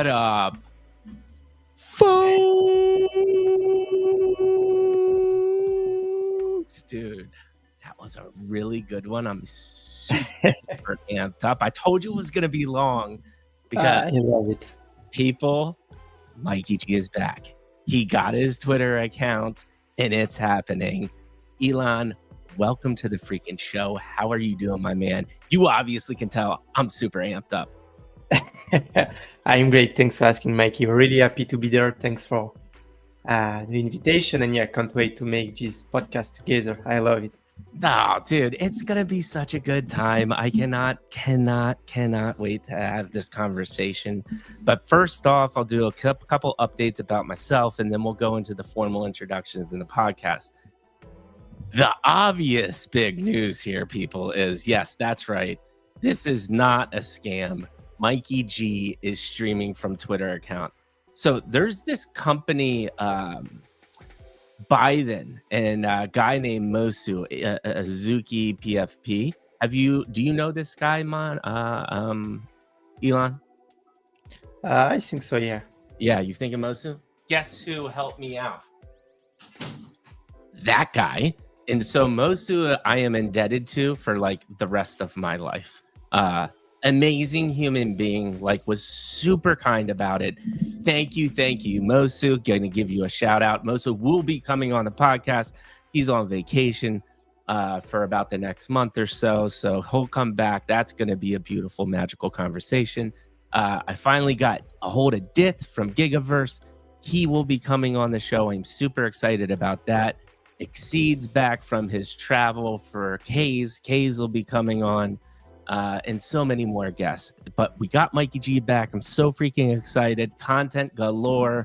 What up, folks? Dude, that was a really good one. I'm super amped up. I told you it was going to be long because I love it. people, Mikey G is back. He got his Twitter account and it's happening. Ilan, welcome to the freaking show. How are you doing, my man? You obviously can tell I'm super amped up. I'm great. Thanks for asking, Mikey. Really happy to be there. Thanks for the invitation. And yeah, can't wait to make this podcast together. I love it. Oh, dude, it's going to be such a good time. I cannot wait to have this conversation. But first off, I'll do a couple updates about myself, and then we'll go into the formal introductions in the podcast. The obvious big news here, people, is yes, that's right. This is not a scam. Mikey G is streaming from Twitter account. So there's this company, Biden, and a guy named Mosu, Azuki PFP. Do you know this guy, Ilan? I think so, yeah. Yeah, you think of Mosu? Guess who helped me out? That guy. And so Mosu, I am indebted to for like the rest of my life. Amazing human being, like was super kind about it. Thank you, Mosu. Going to give you a shout out. Mosu will be coming on the podcast. He's on vacation for about the next month or so, so he'll come back. That's going to be a beautiful, magical conversation. I finally got a hold of Dith from Gigaverse. He will be coming on the show. I'm super excited about that. Exceeds back from his travel for Kays. Kays will be coming on. And so many more guests. But we got Mikey G back. I'm so freaking excited. Content galore.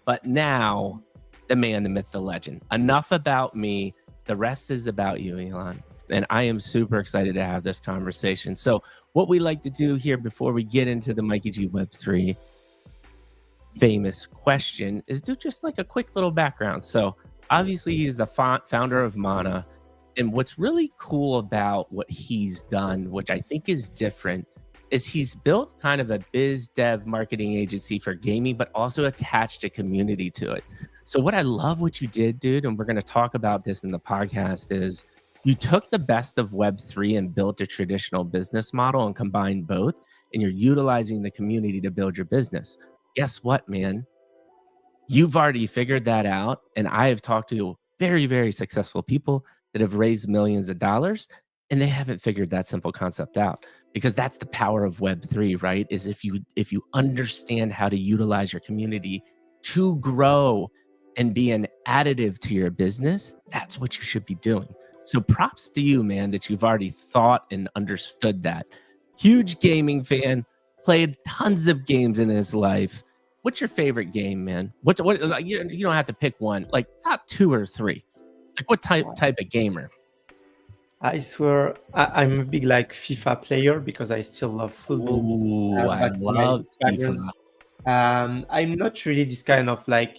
But now, the man, the myth, the legend. Enough about me. The rest is about you, Ilan. And I am super excited to have this conversation. So what we like to do here before we get into the Mikey G Web3 famous question is do just like a quick little background. So obviously he's the founder of Mana. And what's really cool about what he's done, which I think is different, is he's built kind of a biz dev marketing agency for gaming, but also attached a community to it. So what I love what you did, dude, and we're going to talk about this in the podcast, is you took the best of Web3 and built a traditional business model and combined both, and you're utilizing the community to build your business. Guess what, man? You've already figured that out, and I have talked to very, very successful people that have raised millions of dollars, and they haven't figured that simple concept out, because that's the power of Web3, right? Is if you understand how to utilize your community to grow and be an additive to your business, that's what you should be doing. So props to you, man, that you've already thought and understood that. Huge gaming fan, played tons of games in his life. What's your favorite game, man? What you don't have to pick one, like top 2 or 3. Like what type of gamer? I swear I'm a big like FIFA player because I still love football. Ooh, I love FIFA. I'm not really this kind of like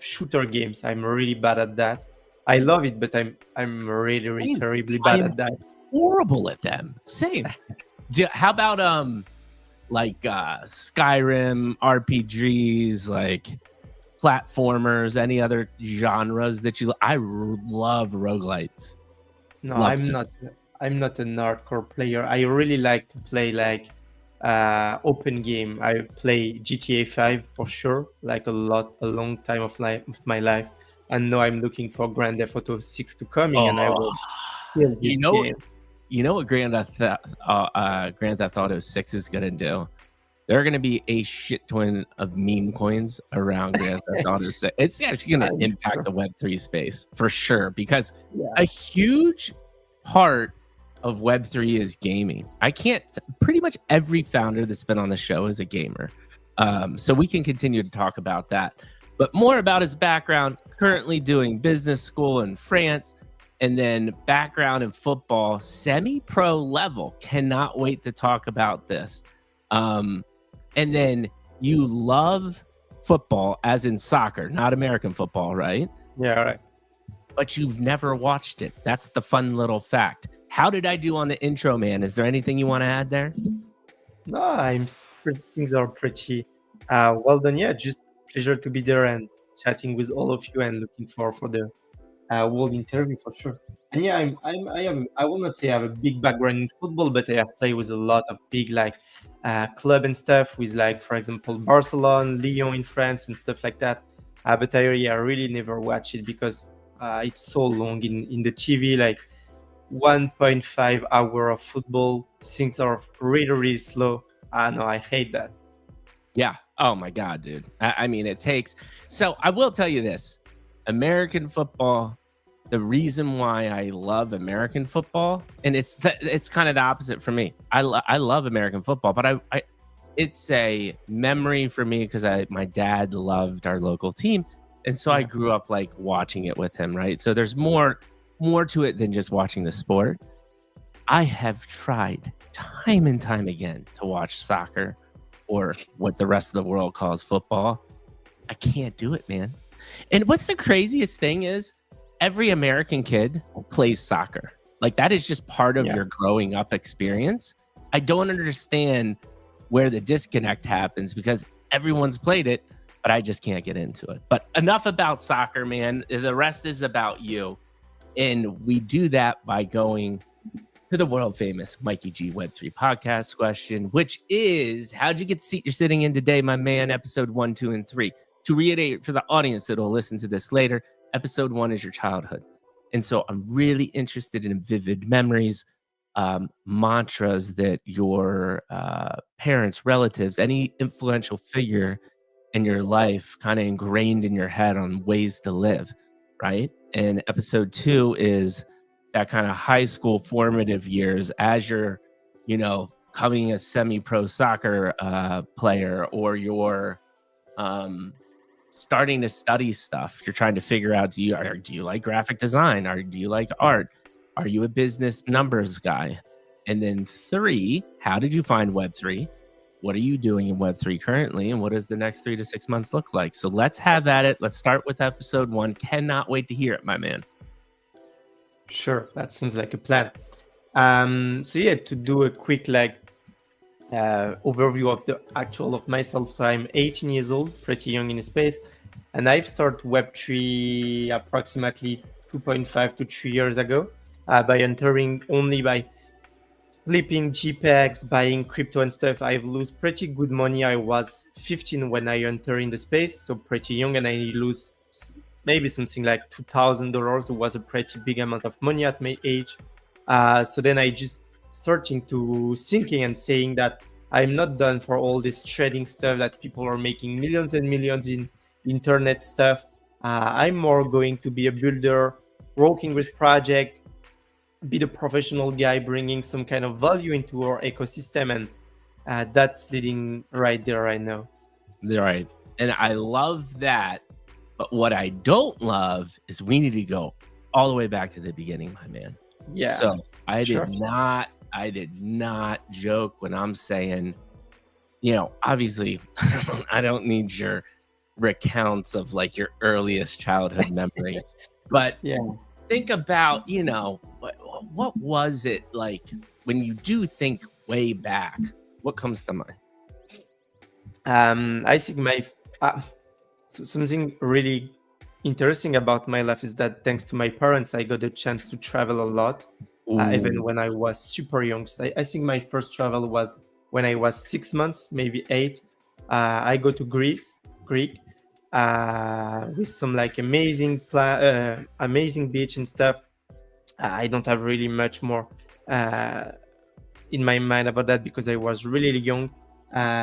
shooter games. I'm really bad at that. I love it, but I'm really terribly bad at that. Horrible at them. Same. How about like Skyrim, RPGs, like platformers, any other genres that you? I love roguelites. No, I'm not an hardcore player. I really like to play like open game. I play GTA 5 for sure, like a long time of my life. And now I'm looking for Grand Theft Auto 6 to coming, and I will kill this game. You know what Grand Theft Auto 6 is gonna do? There are going to be a shit ton of meme coins around Grand Theft Auto 6. It's actually going to impact the Web3 space for sure, because a huge part of Web3 is gaming. Pretty much every founder that's been on the show is a gamer. So we can continue to talk about that. But more about his background, currently doing business school in France, and then background in football, semi-pro level. Cannot wait to talk about this. And then you love football, as in soccer, not American football, right? Yeah, right. But you've never watched it. That's the fun little fact. How did I do on the intro, man? Is there anything you want to add there? No, I'm things are pretty well done. Yeah, just pleasure to be there and chatting with all of you, and looking for the world interview for sure. And yeah, I will not say I have a big background in football, but I have played with a lot of big like club and stuff with like, for example, Barcelona, Lyon in France and stuff like that. But I really never watch it because it's so long in the TV, like 1.5 hour of football. Things are really, really slow. I know, I hate that. Yeah. Oh my God, dude. I mean, it takes. So I will tell you this: American football. The reason why I love American football, and it's kind of the opposite for me. I love American football, but it's a memory for me because my dad loved our local team, and so I Yeah. grew up like watching it with him. Right. So there's more to it than just watching the sport. I have tried time and time again to watch soccer, or what the rest of the world calls football. I can't do it, man. And what's the craziest thing is every American kid plays soccer. Like that is just part of Yeah. your growing up experience. I don't understand where the disconnect happens because everyone's played it, but I just can't get into it. But enough about soccer, man. The rest is about you. And we do that by going to the world famous Mikey G Web3 podcast question, which is, how'd you get the seat you're sitting in today, my man? Episode 1, 2, and 3. To reiterate for the audience that will listen to this later, episode 1 is your childhood. And so I'm really interested in vivid memories, mantras that your parents, relatives, any influential figure in your life kind of ingrained in your head on ways to live, right? And episode 2 is that kind of high school formative years as you're, coming a semi-pro soccer player, or you're starting to study stuff. You're trying to figure out, do you like graphic design, or do you like art? Are you a business numbers guy? And then 3, how did you find Web3? What are you doing in Web3 currently? And what does the next 3 to 6 months look like? So let's have at it. Let's start with episode 1. Cannot wait to hear it, my man. Sure, that sounds like a plan. So yeah, to do a quick overview of the actual of myself. So I'm 18 years old, pretty young in space, and I've started Web3 approximately 2.5 to 3 years ago by entering only by flipping JPEGs, buying crypto and stuff. I've lost pretty good money. I was 15 when I entered in the space, so pretty young, and I lose maybe something like $2,000. It was a pretty big amount of money at my age. So then I just starting to thinking and saying that I'm not done for all this trading stuff that people are making millions and millions in internet stuff. I'm more going to be a builder, working with project, be the professional guy, bringing some kind of value into our ecosystem, and that's leading right there right now. Right. And I love that. But what I don't love is we need to go all the way back to the beginning, my man. Yeah. So I sure. did not joke when I'm saying, obviously I don't need your recounts of like your earliest childhood memory, but Yeah. think about, what was it like when you do think way back? What comes to mind? I think something really interesting about my life is that thanks to my parents, I got a chance to travel a lot, even when I was super young. So I think my first travel was when I was 6 months, maybe 8. I go to Greece, Greek, with some like amazing beach and stuff. I don't have really much more in my mind about that because I was really young.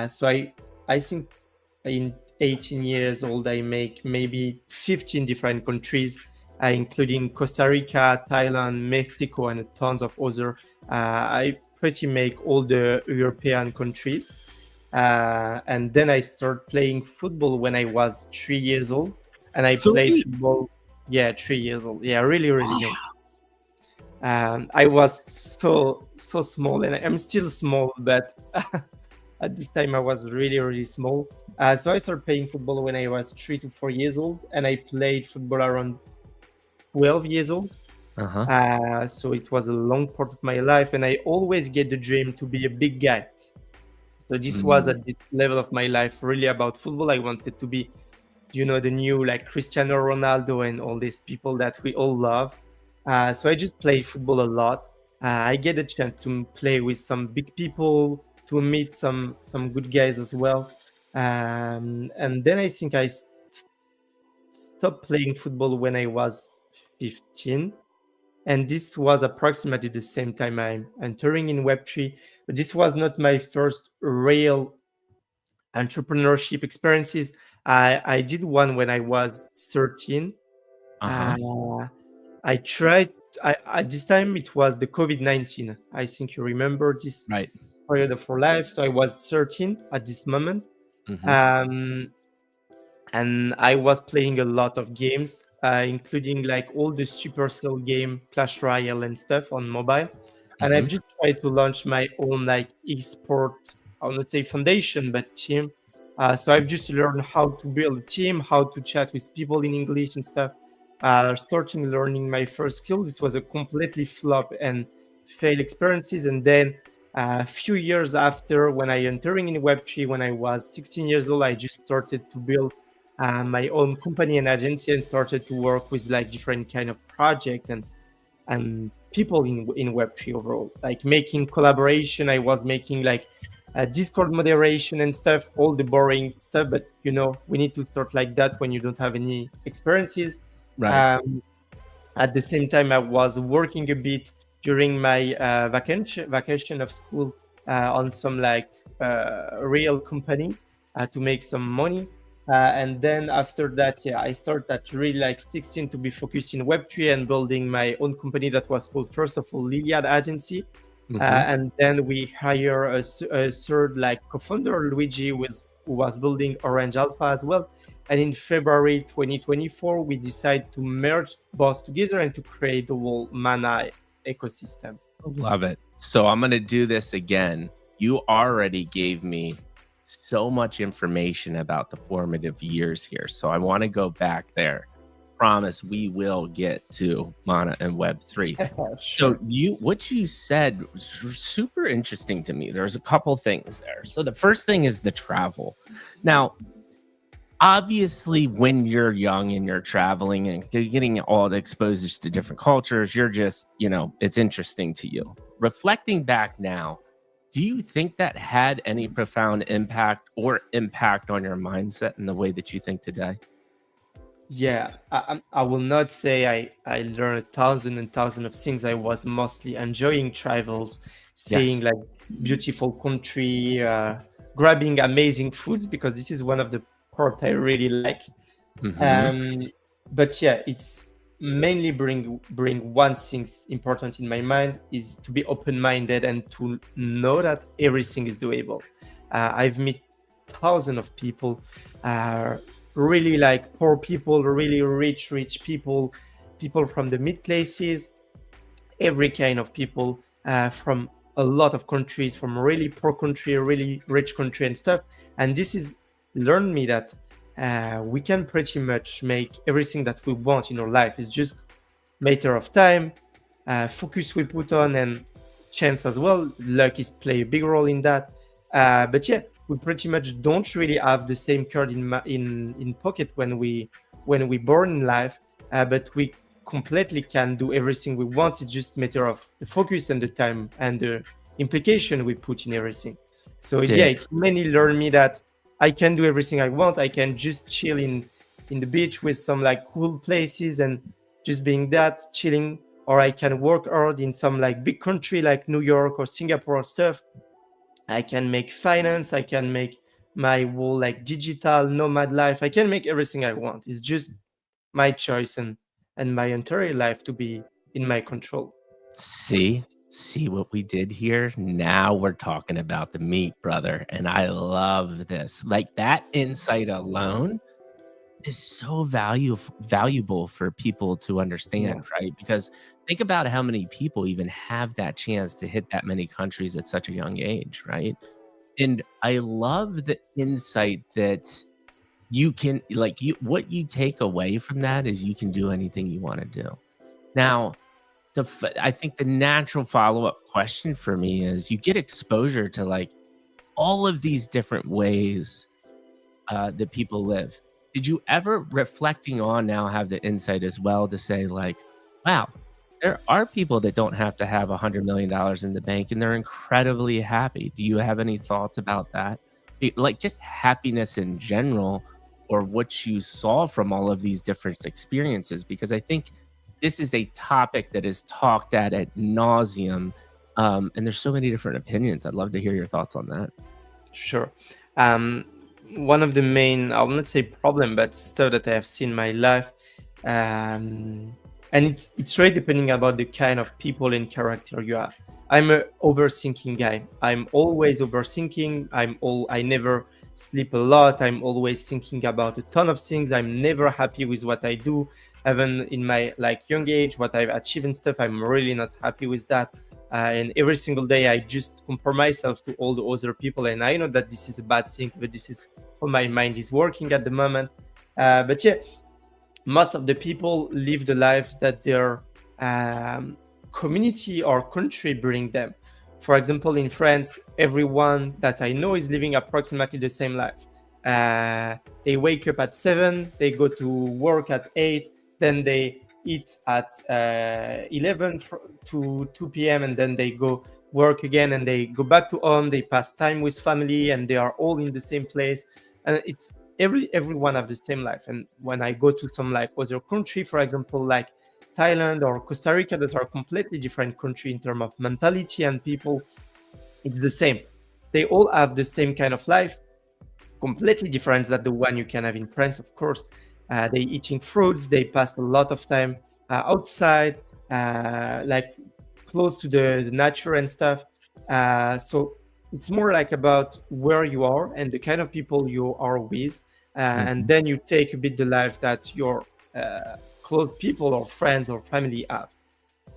So I think in 18 years old, I make maybe 15 different countries, including Costa Rica, Thailand, Mexico, and tons of other. I pretty make all the European countries. And then I started playing football when I was 3 years old. And I played football, 3 years old. Yeah, really, really young. I was so small, and I'm still small, but at this time I was really, really small. So I started playing football when I was 3 to 4 years old, and I played football around 12 years old. So it was a long part of my life, and I always get the dream to be a big guy. So this was Mm, at this level of my life really about football. I wanted to be, the new like Cristiano Ronaldo and all these people that we all love. So I just play football a lot. I get a chance to play with some big people, to meet some good guys as well. And then I think I stopped playing football when I was 15, and this was approximately the same time I'm entering in Web3. But this was not my first real entrepreneurship experiences. I did one when I was 13. uh-huh. Uh, I tried. At this time it was the COVID-19. I think you remember this Right. period of our life. So I was 13 at this moment. Hmm. Um, and I was playing a lot of games, including like all the Supercell game, Clash Royale, and stuff on mobile. And Hmm. I've just tried to launch my own like esport, I would not say foundation, but team. So I've just learned how to build a team, how to chat with people in English and stuff. Starting learning my first skill, this was a completely flop and fail experiences. And then a few years after, when I entering in Web3, when I was 16 years old, I just started to build my own company and agency and started to work with like different kind of project and people in Web3 overall, like making collaboration. I was making like Discord moderation and stuff, all the boring stuff, but we need to start like that when you don't have any experiences. Right. um, at the same time, I was working a bit during my vacation of school on some like real company to make some money. And then after that, yeah, I started at really like 16 to be focused in Web3 and building my own company that was called, first of all, Liliad Agency. Hmm. And then we hire a third like co-founder, Luigi, who was building Orange Alpha as well. And in February 2024, we decided to merge both together and to create the whole Mana ecosystem. Love it. So I'm going to do this again. You already gave me so much information about the formative years here. So I want to go back there. Promise we will get to Mana and Web3. So Sure. what you said was super interesting to me. There's a couple things there. So the first thing is the travel. Now, obviously when you're young and you're traveling and getting all the exposures to different cultures, you're just, it's interesting to you. Reflecting back now, do you think that had any profound impact on your mindset and the way that you think today? Yeah, I will not say I learned a thousand and thousand of things. I was mostly enjoying travels, seeing Yes. like beautiful country, grabbing amazing foods, because this is one of the part I really like. Hmm. Um, but yeah, it's mainly bring one thing important in my mind is to be open-minded and to know that everything is doable. I've met thousands of people, uh, really like poor people, really rich people, people from the mid classes, every kind of people from a lot of countries, from really poor country, really rich country and stuff. And this is learned me that we can pretty much make everything that we want in our life. It's just matter of time, focus we put on, and chance as well. Luck is play a big role in that. But yeah, we pretty much don't really have the same card in pocket when we born in life, but we completely can do everything we want. It's just matter of the focus and the time and the implication we put in everything. So yeah, Sick. it's mainly learned me that I can do everything I want. I can just chill in the beach with some like cool places and just being that chilling, or I can work hard in some like big country like New York or Singapore or stuff. I can make finance. I can make my whole like digital nomad life. I can make everything I want. It's just my choice and my entire life to be in my control. See what we did here? Now we're talking about the meat, brother. And I love this. Like that insight alone is so valuable for people to understand, Yeah. right? Because think about how many people even have that chance to hit that many countries at such a young age, right? And I love the insight that you can like you what you take away from that is you can do anything you want to do. Now, I think the natural follow-up question for me is you get exposure to like all of these different ways that people live. Did you ever, reflecting on now, have the insight as well to say, like, wow, there are people that don't have to have $100 million in the bank and they're incredibly happy? Do you have any thoughts about that? Like just happiness in general, or what you saw from all of these different experiences? Because I think this is a topic that is talked at nauseum, and there's so many different opinions. I'd love to hear your thoughts on that. Sure. Um, One of the main, I will not say problem, but stuff that I have seen in my life, and it's really depending about the kind of people and character you have. I'm a overthinking guy. I'm always overthinking. I never sleep a lot. I'm always thinking about a ton of things. I'm never happy with what I do. Even in my like young age, what I've achieved and stuff, I'm really not happy with that. And every single day I just compare myself to all the other people, and I know that this is a bad thing, but this is how my mind is working at the moment. But yeah, most of the people live the life that their community or country bring them. For example, in France, everyone that I know is living approximately the same life. They wake up at 7, they go to work at 8, then they eat at 11 to 2 p.m. and then they go work again and they go back to home. They pass time with family and they are all in the same place. And it's everyone have the same life. And when I go to some like other country, for example, like Thailand or Costa Rica, that are completely different country in terms of mentality and people, it's the same. They all have the same kind of life, completely different than the one you can have in France, of course. They eating fruits. They pass a lot of time outside, like close to the nature and stuff. So it's more like about where you are and the kind of people you are with, and then you take a bit the life that your close people or friends or family have.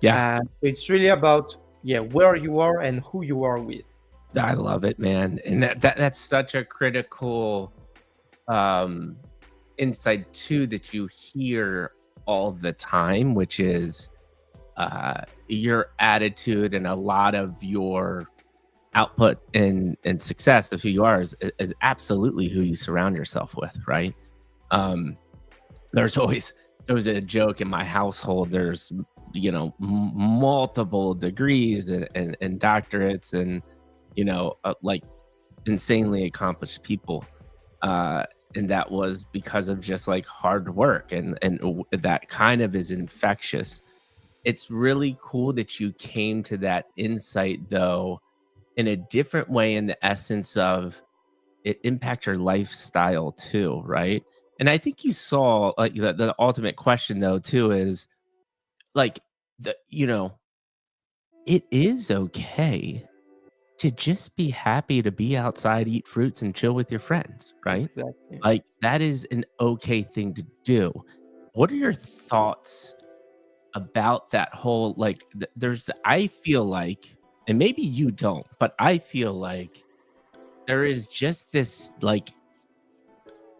Yeah. It's really about where you are and who you are with. I love it, man. And that's such a critical insight too, that you hear all the time, which is your attitude and a lot of your output and success of who you are is absolutely who you surround yourself with, right? There was a joke in my household. There's multiple degrees and doctorates and like insanely accomplished people, and that was because of just like hard work, and that kind of is infectious. It's really cool that you came to that insight though in a different way, in the essence of it impact your lifestyle too, right? And I think you saw like the ultimate question though too is like it is okay to just be happy to be outside, eat fruits, and chill with your friends, right? Exactly. Like that is an okay thing to do. What are your thoughts about that whole like? I feel like, and maybe you don't, but I feel like there is just this like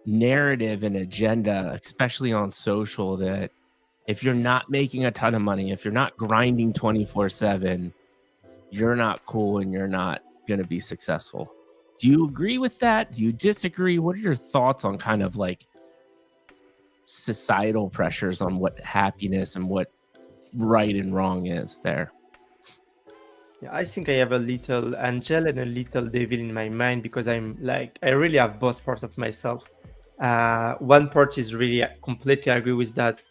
narrative and agenda, especially on social, that if you're not making a ton of money, if you're not grinding 24/7, you're not cool and you're not going to be successful. Do you agree with that? Do you disagree? What are your thoughts on kind of like societal pressures on what happiness and what right and wrong is there? Yeah, I think I have a little angel and a little devil in my mind, because I really have both parts of myself. One part is really completely agree with that,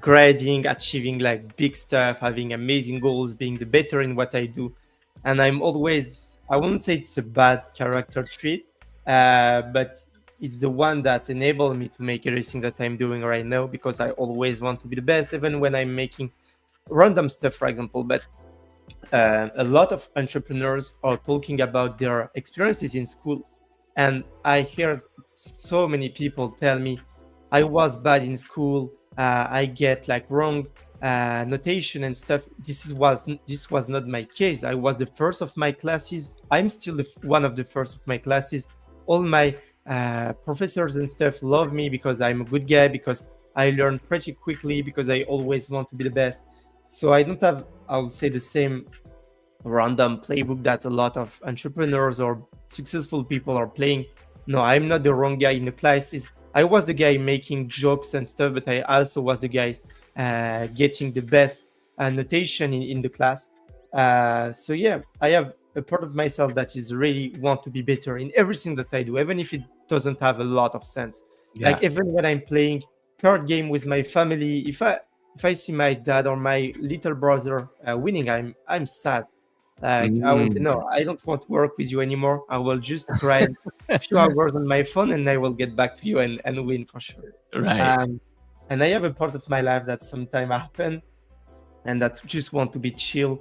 grading, achieving like big stuff, having amazing goals, being the better in what I do. And I won't say it's a bad character trait, but it's the one that enabled me to make everything that I'm doing right now, because I always want to be the best, even when I'm making random stuff, for example. But a lot of entrepreneurs are talking about their experiences in school, and I heard so many people tell me, I was bad in school, I get like wrong notation and stuff. This was not my case. I was the first of my classes. I'm still one of the first of my classes. All my professors and stuff love me because I'm a good guy, because I learn pretty quickly, because I always want to be the best. So I don't have, I would say, the same random playbook that a lot of entrepreneurs or successful people are playing. No, I'm not the wrong guy in the class. I was the guy making jokes and stuff, but I also was the guy getting the best notation in the class. So yeah, I have a part of myself that is really want to be better in everything that I do, even if it doesn't have a lot of sense. Yeah. Like even when I'm playing card game with my family, if I see my dad or my little brother winning, I'm sad. Like I will Mm, no, I don't want to work with you anymore. I will just grind a few hours on my phone and I will get back to you and win for sure. right. Um, and I have a part of my life that sometimes happen and that just want to be chill.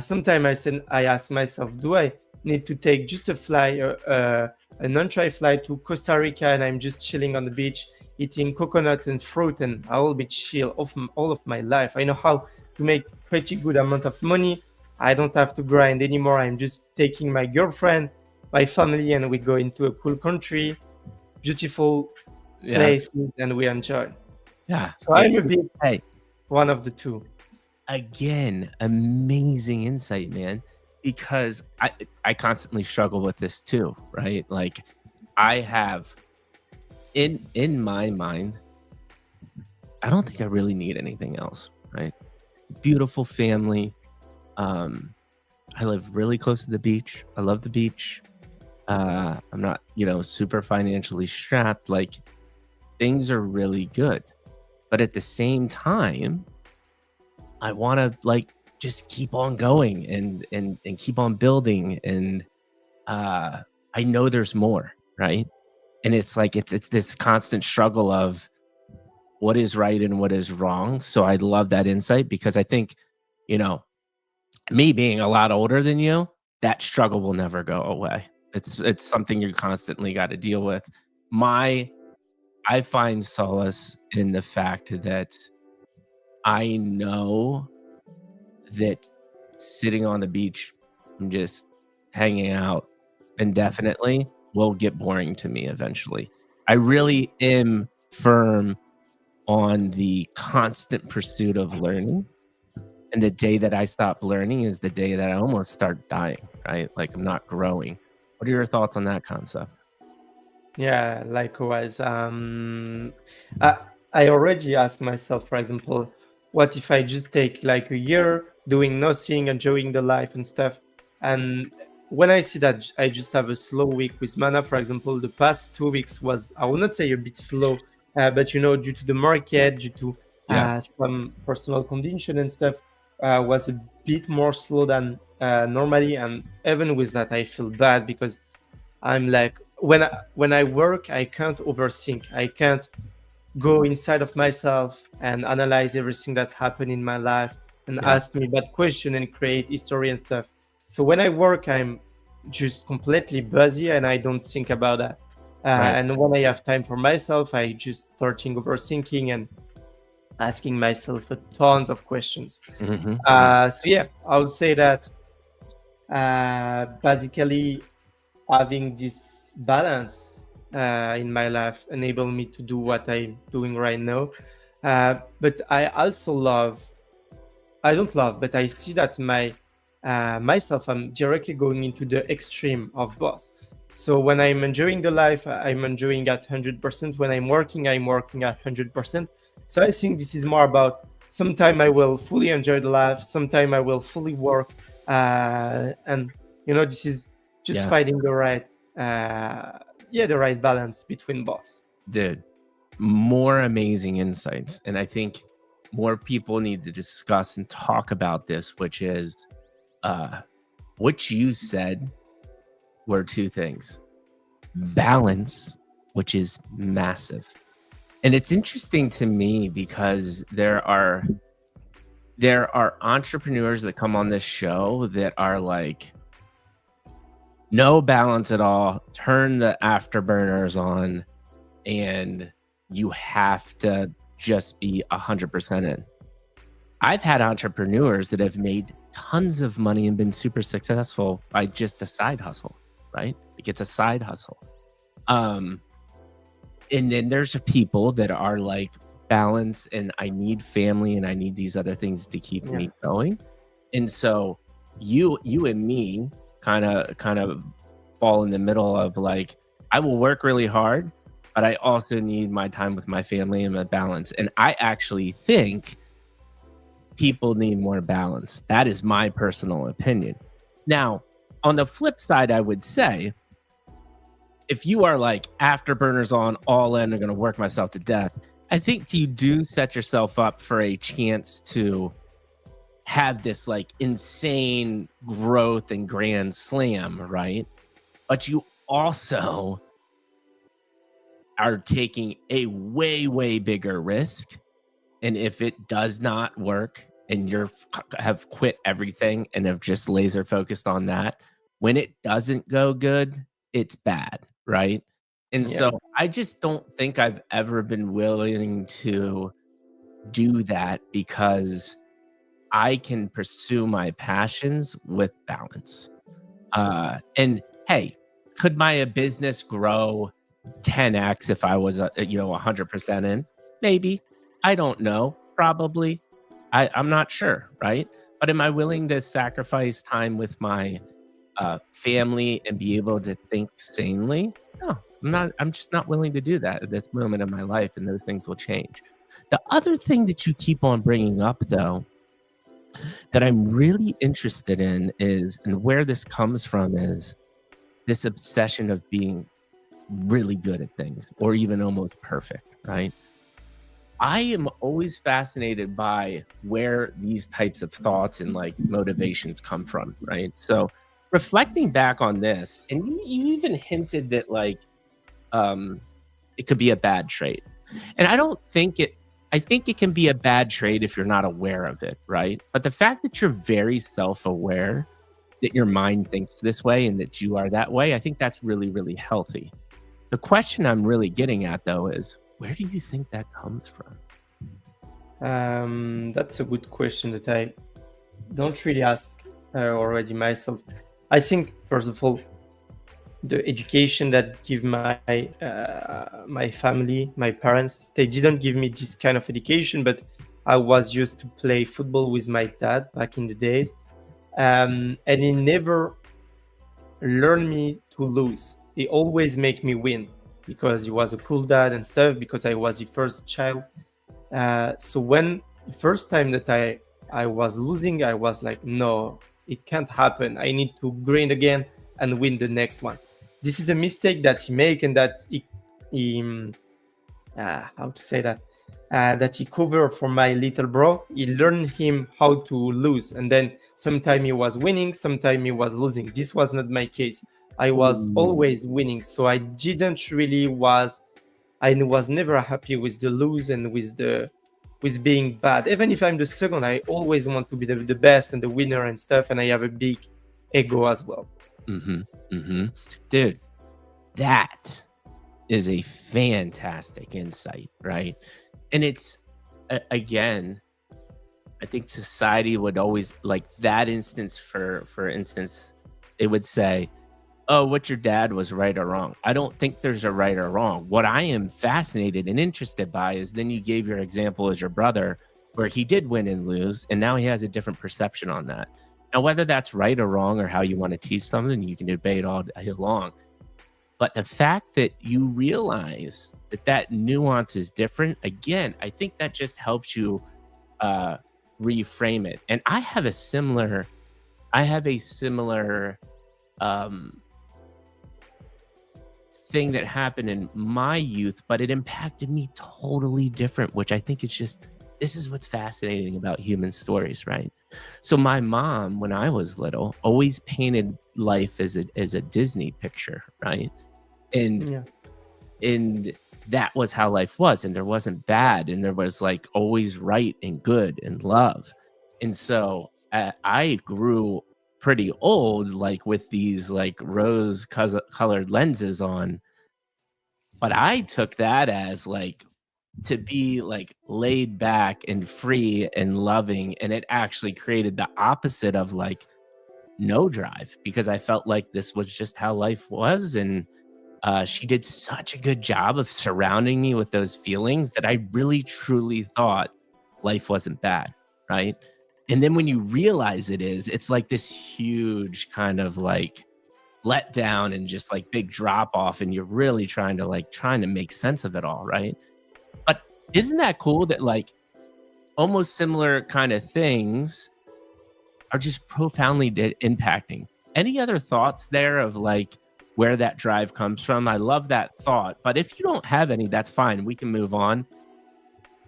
Sometimes I ask myself, do I need to take just a non-try flight to Costa Rica, and I'm just chilling on the beach, eating coconut and fruit, and I will be chill all of my life. I know how to make pretty good amount of money. I don't have to grind anymore. I'm just taking my girlfriend, my family, and we go into a cool country, beautiful Yeah. places, and we enjoy. Yeah. So I'm a bit Hey, one of the two. again, amazing insight, man. Because I constantly struggle with this too, right? Like I have in my mind, I don't think I really need anything else, right? Beautiful family. Um, I live really close to the beach. I love the beach. I'm not, super financially strapped. Like things are really good. But at the same time, I want to like just keep on going and keep on building. And I know there's more, right? And it's like it's this constant struggle of what is right and what is wrong. So I love that insight because I think, you know, me being a lot older than you, that struggle will never go away. It's something you constantly got to deal with. My I find solace in the fact that I know that sitting on the beach and just hanging out indefinitely will get boring to me eventually. I really am firm on the constant pursuit of learning. And the day that I stop learning is the day that I almost start dying, right? Like I'm not growing. What are your thoughts on that concept? Yeah, likewise. I, I already asked myself, for example, what if I just take like a year doing nothing, enjoying the life and stuff? And when I see that I just have a slow week with mana, for example, the past 2 weeks was, I will not say a bit slow, but due to the market, due to Yeah, some personal condition and stuff, was a bit more slow than normally. And even with that, I feel bad because I'm like when I work, I can't overthink. I can't go inside of myself and analyze everything that happened in my life and yeah, ask me that question and create history and stuff. So when I work, I'm just completely busy and I don't think about that. right. And when I have time for myself, I just starting overthinking and asking myself a tons of questions. Mhm. So yeah, I would say that basically having this balance in my life enable me to do what I'm doing right now. But I don't love, but I see that myself, I'm directly going into the extreme of boss. So when I'm enjoying the life, I'm enjoying at 100%. When I'm working at 100%. So I think this is more about sometime I will fully enjoy the life, sometime I will fully work, and this is just Yeah, finding the right balance between both. dude. More amazing insights. And I think more people need to discuss and talk about this, which is uh what you said were two things. Balance, which is massive. And it's interesting to me because there are entrepreneurs that come on this show that are like no balance at all, turn the afterburners on, and you have to just be 100% in. I've had entrepreneurs that have made tons of money and been super successful by just a side hustle, right? Like it's a side hustle. Um, and then there's people that are like balance and I need family and I need these other things to keep Yeah. me going. And so you and me kind of fall in the middle of like, I will work really hard, but I also need my time with my family and my balance. And I actually think people need more balance. That is my personal opinion. Now, on the flip side, I would say if you are like afterburners on all in, I'm going to work myself to death, I think you do set yourself up for a chance to have this like insane growth and grand slam, right? But you also are taking a way, way bigger risk. And if it does not work and you're have quit everything and have just laser focused on that, when it doesn't go good, it's bad, right? And Yeah. so I just don't think I've ever been willing to do that because I can pursue my passions with balance. And hey, could my business grow 10x if I was 100% in? Maybe. I don't know. Probably. I'm not sure, right? But am I willing to sacrifice time with my family and be able to think sanely? No, I'm not. I'm just not willing to do that at this moment in my life, and those things will change. The other thing that you keep on bringing up, though, that I'm really interested in is, and where this comes from, is this obsession of being really good at things or even almost perfect, right? I am always fascinated by where these types of thoughts and like motivations come from, right? So reflecting back on this, and you even hinted that like um it could be a bad trait. And I think it can be a bad trait if you're not aware of it, right? But the fact that you're very self-aware that your mind thinks this way and that you are that way, I think that's really, really healthy. The question I'm really getting at though is, where do you think that comes from? That's a good question that I don't really ask already myself. I think first of all, the education that give my family, my parents, they didn't give me this kind of education, but I was used to play football with my dad back in the days, and he never learned me to lose. He always make me win because he was a cool dad and stuff. Because I was the first child, so when the first time that I was losing, I was like, no, it can't happen. I need to grind again and win the next one. This is a mistake that he make, and that he how to say that he covered for my little bro. He learned him how to lose, and then sometime he was winning, sometime he was losing. This was not my case. I was always winning, so I was never happy with the lose and with being bad. Even if I'm the second, I always want to be the best and the winner and stuff, and I have a big ego as well. Mm-hmm. Mm-hmm. Dude, that is a fantastic insight, right? And it's again, I think society would always like that instance. For instance, it would say, oh, what your dad was right or wrong. I don't think there's a right or wrong. What I am fascinated and interested by is then you gave your example as your brother, where he did win and lose, and now he has a different perception on that. Now, whether that's right or wrong or how you want to teach something, you can debate all day long. But the fact that you realize that that nuance is different, again, I think that just helps you reframe it. And I have a similar um, thing that happened in my youth, but it impacted me totally different, which I think is just, this is what's fascinating about human stories, right? So my mom, when I was little, always painted life as a Disney picture, right? And Yeah. and that was how life was, and there wasn't bad, and there was like always right and good and love. And so I grew pretty old, like with these like rose colored lenses on, but I took that as like to be like laid back and free and loving, and it actually created the opposite of like no drive, because I felt like this was just how life was. And she did such a good job of surrounding me with those feelings that I really truly thought life wasn't bad, right? And then when you realize it is, it's like this huge kind of like let down and just like big drop off. And you're really trying to make sense of it all, right? But isn't that cool that like almost similar kind of things are just profoundly impacting? Any other thoughts there of like where that drive comes from? I love that thought. But if you don't have any, that's fine. We can move on.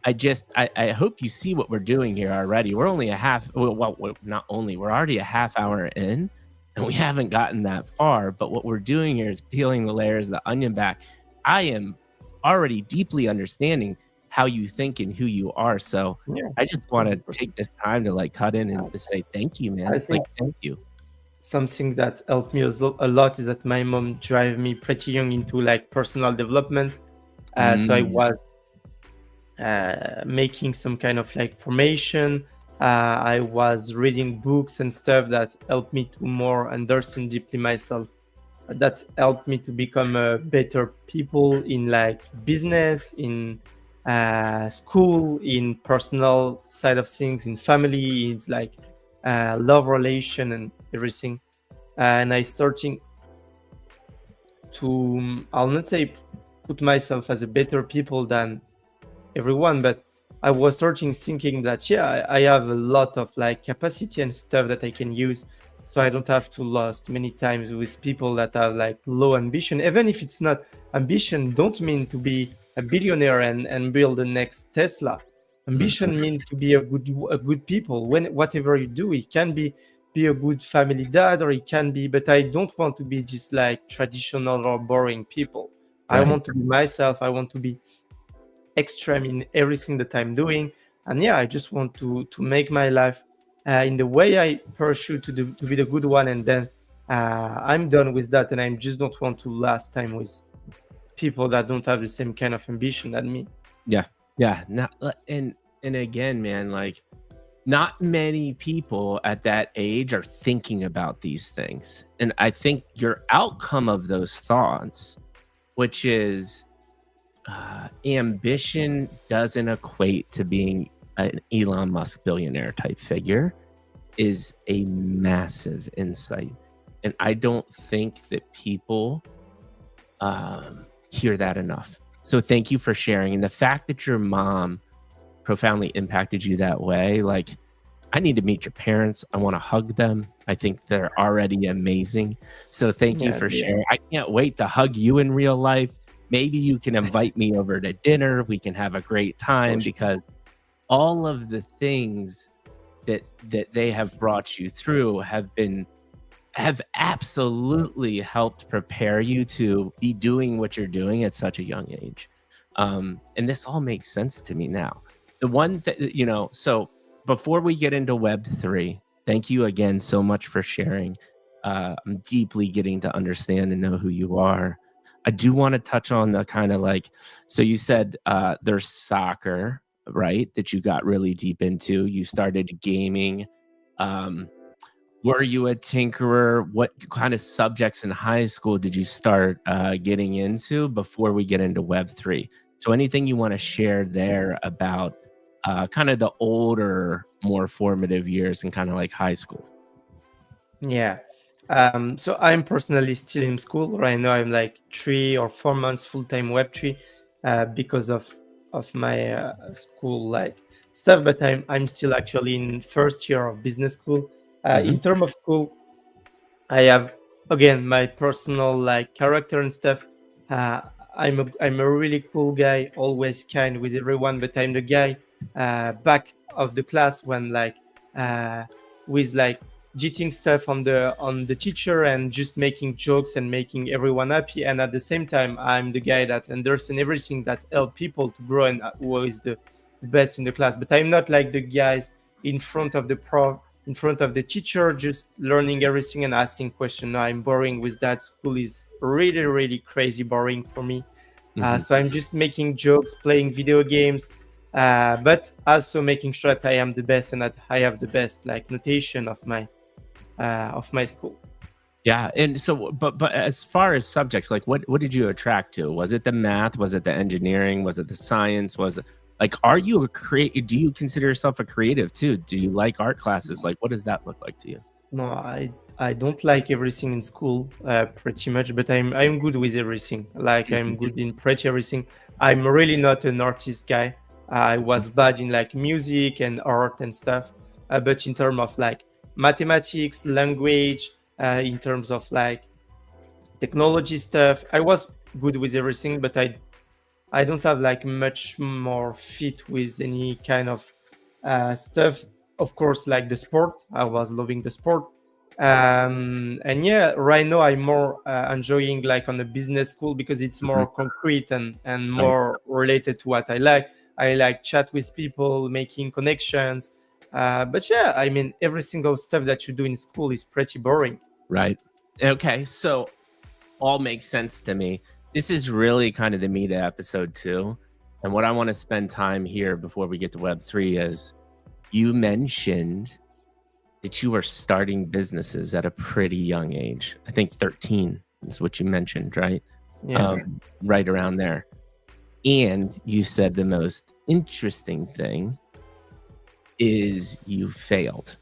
I hope you see what we're doing here already. We're only a half, not only, we're already a half hour in and we haven't gotten that far. But what we're doing here is peeling the layers of the onion back. I am already deeply understanding how you think and who you are. So Yeah, I just want to 100%. take this time to like cut in and to say thank you, I man. Like, think thank you. something that helped me a lot is that my mom drive me pretty young into like personal development. So I Mm, was making some kind of like formation. I was reading books and stuff that helped me to more understand deeply myself. That helped me to become a better people in like business, in school, in personal side of things, in family, in like love relation and everything. And I starting to, I'll not say put myself as a better people than everyone, but I was starting thinking that yeah, I have a lot of like capacity and stuff that I can use, so I don't have to lost many times with people that have like low ambition. Even if it's not ambition, don't mean to be a billionaire and build the next Tesla. mhm. Ambition mean to be a good people. When whatever you do, it can be a good family dad, or it can be. But I don't want to be just like traditional or boring people. I Right. want to be myself. I want to be extreme in everything that I'm doing. And yeah, I just want to make my life in the way I pursue to be the good one. And then I'm done with that. And I just don't want to last time with people that don't have the same kind of ambition than me. Yeah. Yeah. Not, and again, man, like not many people at that age are thinking about these things. And I think your outcome of those thoughts, which is ambition doesn't equate to being an Elon Musk billionaire type figure, is a massive insight. And I don't think that people hear that enough. So thank you for sharing. And the fact that your mom profoundly impacted you that way, like, I need to meet your parents. I want to hug them. I think they're already amazing. So thank you Yeah, for yeah, sharing. I can't wait to hug you in real life. Maybe you can invite me over to dinner. We can have a great for time, sure. because all of the things that they have brought you through have absolutely helped prepare you to be doing what you're doing at such a young age. And this all makes sense to me now. The one that, so before we get into Web3, thank you again so much for sharing. I'm deeply getting to understand and know who you are. I do want to touch on the kind of like, so you said there's soccer, right? That you got really deep into. You started gaming. Um, were you a tinkerer? What kind of subjects in high school did you start getting into before we get into Web3? So anything you want to share there about kind of the older, more formative years and kind of like high school? Yeah. So I'm personally still in school right now. I'm like 3 or 4 months full-time Web3 because of my school like stuff. But I'm still actually in first year of business school. Hmm. In term of school, I have again my personal like character and stuff. Uh, I'm a really cool guy, always kind with everyone, but I'm the guy back of the class when like uh, with like cheating stuff on the teacher and just making jokes and making everyone happy. And at the same time, I'm the guy that understands everything that help people to grow and who is the best in the class. But I'm not like the guys in front of the prof in front of the teacher, just learning everything and asking questions. No, I'm boring with that. School is really, really crazy boring for me. Hmm. So I'm just making jokes, playing video games, but also making sure that I am the best and that I have the best like notation of my school. Yeah, and so, but as far as subjects, like what did you attract to? Was it the math? Was it the engineering? Was it the science? Was it Like, are you a creative? Do you consider yourself a creative too? Do you like art classes? Like, what does that look like to you? No, I don't like everything in school, pretty much, but I'm good with everything. Like I'm good in pretty everything. I'm really not an artist guy. I was bad in like music and art and stuff, but in terms of like mathematics, language, in terms of like technology stuff, I was good with everything. But I don't have like much more fit with any kind of stuff. Of course, like the sport, I was loving the sport. And yeah, right now I'm more enjoying like on a business school because it's Mhm. more concrete and Right. more related to what I like. I like chat with people, making connections. But yeah, I mean, every single stuff that you do in school is pretty boring. Right. Okay. So all makes sense to me. This is really kind of the meat of episode 2. And what I want to spend time here before we get to Web3 is you mentioned that you were starting businesses at a pretty young age. I think 13 is what you mentioned, right? Yeah. Right around there. And you said the most interesting thing is you failed.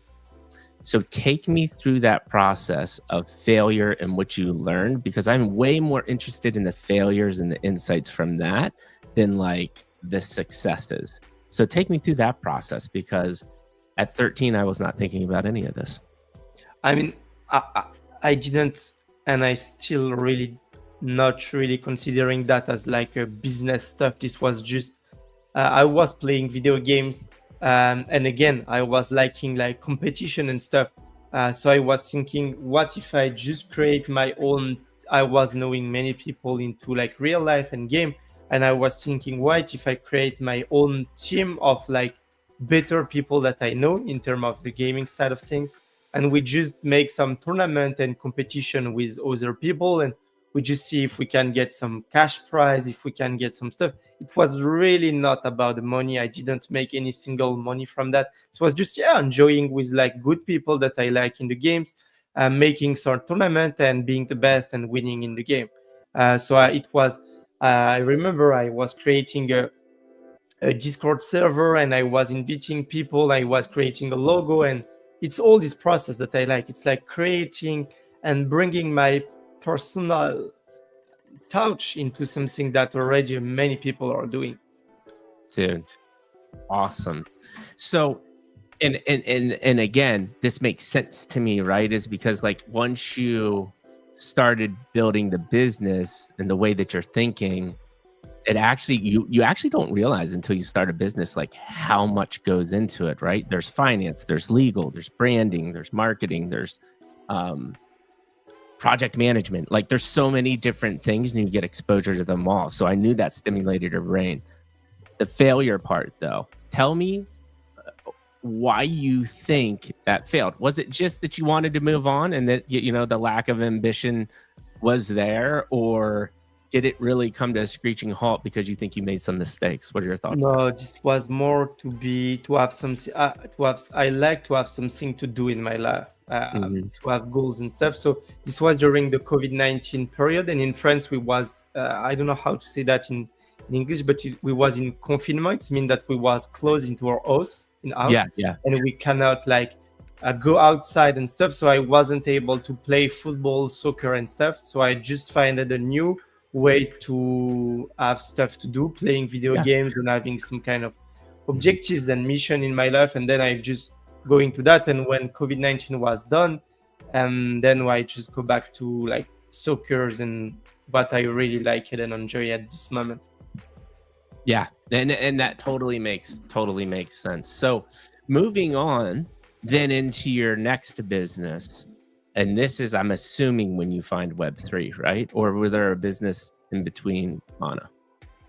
So take me through that process of failure and what you learned, because I'm way more interested in the failures and the insights from that than like the successes. So take me through that process, because at 13, I was not thinking about any of this. I mean, I didn't, and I still really not really considering that as like a business stuff. This was just I was playing video games, and again, I was liking like competition and stuff. So I was thinking, what if I just create my own? I was knowing many people into like real life and game, and I was thinking, what if I create my own team of like better people that I know in terms of the gaming side of things, and we just make some tournament and competition with other people, and we just see if we can get some cash prize, if we can get some stuff. It was really not about the money. I didn't make any single money from that. It was just yeah, enjoying with like good people that I like in the games, making some tournament and being the best and winning in the game. It was. I remember I was creating a Discord server and I was inviting people. I was creating a logo, and it's all this process that I like. It's like creating and bringing my personal touch into something that already many people are doing. Dude, awesome. So and again, this makes sense to me, right? Is because like once you started building the business and the way that you're thinking, it actually you actually don't realize until you start a business like how much goes into it, right? There's finance, there's legal, there's branding, there's marketing, there's project management. Like there's so many different things and you get exposure to them all. So I knew that stimulated your brain. The failure part though, tell me why you think that failed. Was it just that you wanted to move on and that you know the lack of ambition was there, or did it really come to a screeching halt because you think you made some mistakes? What are your thoughts there? No, this was more to have some to have. I like to have something to do in my life, Mhm. to have goals and stuff. So this was during the COVID-19 period, and in France we was I don't know how to say that in English, but we was in confinement. It means that we was closed into our Yeah, house, yeah. and we cannot like go outside and stuff. So I wasn't able to play football, soccer, and stuff. So I just found a new way to have stuff to do, playing video Yeah. games and having some kind of Mhm. objectives and mission in my life. And then I just go into that. And when COVID-19 was done, and then I just go back to like soccer and what I really like it and enjoy at this moment. Yeah, and that totally makes sense. So, moving on then into your next business, and this is, I'm assuming, when you find Web3, right? Or were there a business in between, Mana?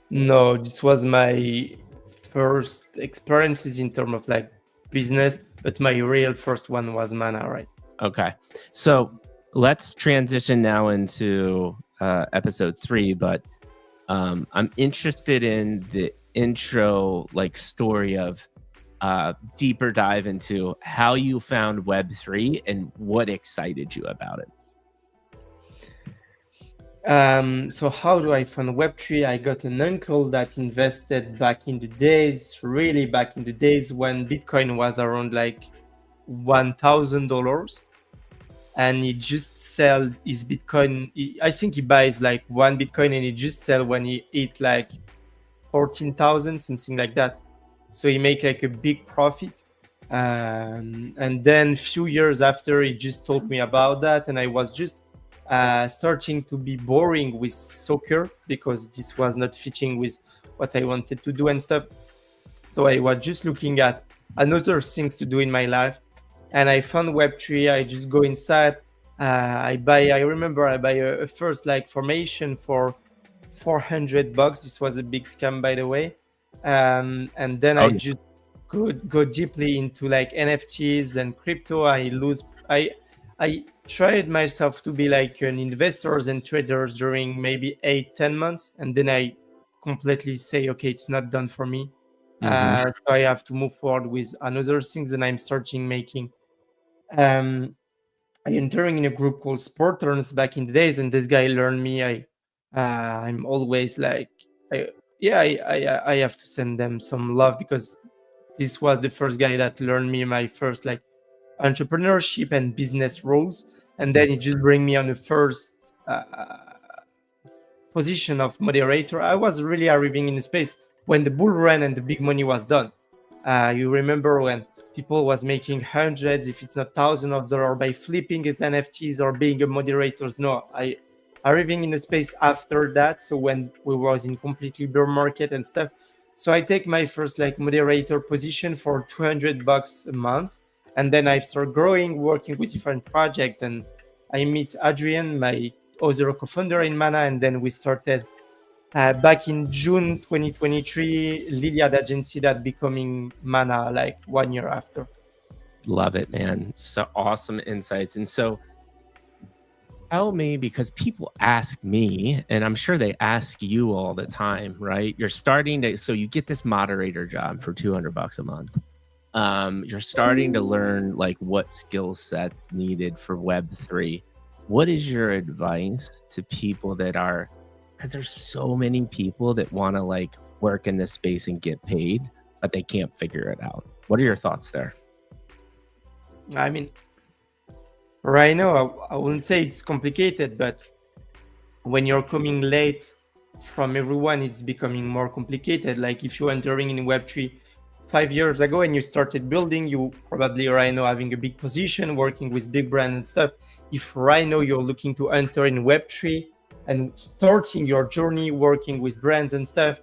No, this was my first experiences in terms of like business, but my real first one was Mana, right? Okay, so let's transition now into episode 3, but I'm interested in the intro like story of deeper dive into how you found Web3 and what excited you about it. So how do I fund Web3? I got an uncle that invested back in the days, really back in the days when Bitcoin was around like $1,000, and he just sell his Bitcoin. I think he buys like one Bitcoin and he just sell when he hit like 14,000, something like that. So he make like a big profit. And then few years after, he just told me about that, and I was just starting to be boring with soccer because this was not fitting with what I wanted to do and stuff. So I was just looking at another things to do in my life, and I found Web3. I just go inside. I remember I buy a first like formation for $400. This was a big scam, by the way. And then Oh, I just go deeply into like NFTs and crypto. I tried myself to be like an investors and traders during maybe 8-10 months, and then I completely say, okay, it's not done for me. hmm So I have to move forward with another things that I'm starting making. Um, I entering in a group called Sporters back in the days, and this guy learned me. I'm always like, I, yeah, I have to send them some love because this was the first guy that learned me my first like entrepreneurship and business roles, and then he just bring me on the first position of moderator. I was really arriving in the space when the bull ran and the big money was done. You remember when people was making hundreds, if it's not thousands of dollars by flipping his NFTs or being a moderators. No, I arriving in a space after that. So when we was in completely bear market and stuff. So I take my first like moderator position for $200 a month, and then I start growing, working with different projects, and I meet Adrian, my other co-founder in Mana, and then we started back in June 2023, Liliad agency that becoming Mana like 1 year after. Love it, man. So awesome insights. And so tell me, because people ask me, and I'm sure they ask you all the time, right? You're starting to, so you get this moderator job for $200 a month. You're starting to learn like what skill sets needed for Web3. What is your advice to people that are, because there's so many people that want to like work in this space and get paid, but they can't figure it out. What are your thoughts there? I mean, right now, I wouldn't say it's complicated, but when you're coming late from everyone, it's becoming more complicated. Like if you're entering in Web3 5 years ago and you started building, you probably right now having a big position, working with big brand and stuff. If right now you're looking to enter in Web3 and starting your journey working with brands and stuff,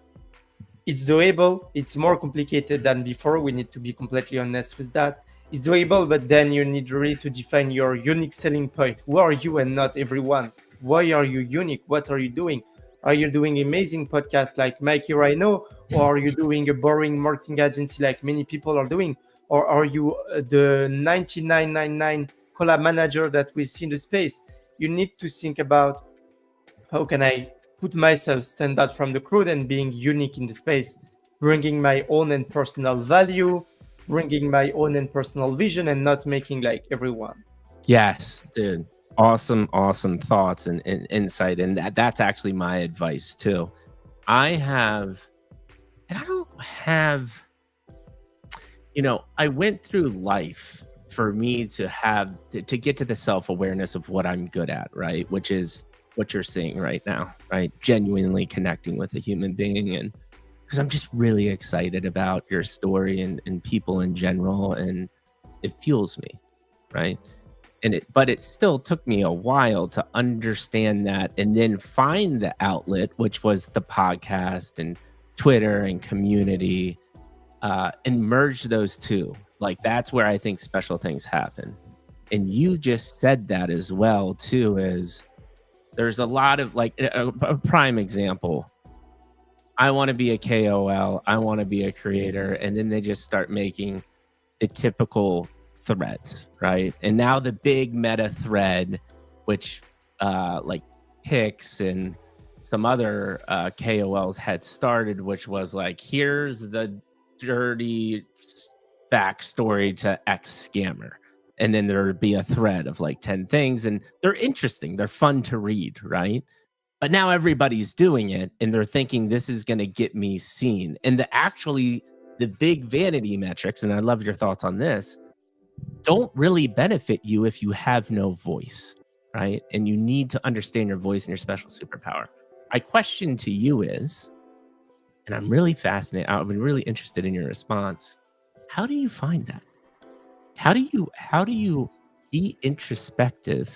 it's doable. It's more complicated than before. We need to be completely honest with that. It's doable, but then you need really to define your unique selling point. Who are you and not everyone? Why are you unique? What are you doing? Are you doing amazing podcasts like Mikey right now? Or are you doing a boring marketing agency like many people are doing? Or are you the 9999 collab manager that we see in the space? You need to think about how can I put myself stand out from the crowd and being unique in the space, bringing my own and personal value, bringing my own and personal vision, and not making like everyone. Yes, dude. Awesome, awesome thoughts and insight. And that's actually my advice too. I have, and I don't have, I went through life for me to have to get to the self-awareness of what I'm good at, right? Which is what you're seeing right now, right? Genuinely connecting with a human being. And because I'm just really excited about your story and people in general. And it fuels me, right? But it still took me a while to understand that and then find the outlet, which was the podcast and Twitter and community, and merge those two. Like that's where I think special things happen. And you just said that as well too, is there's a lot of like a prime example. I want to be a KOL, I want to be a creator, and then they just start making the typical threads, right? And now the big meta thread, which like Hicks and some other KOLs had started, which was like, here's the dirty backstory to X scammer. And then there would be a thread of like 10 things, and they're interesting, they're fun to read, right? But now everybody's doing it and they're thinking this is going to get me seen. And the big vanity metrics, and I love your thoughts on this, don't really benefit you if you have no voice, right? And you need to understand your voice and your special superpower. My question to you is, and I'm really fascinated, I've been really interested in your response. How do you find that? How do you be introspective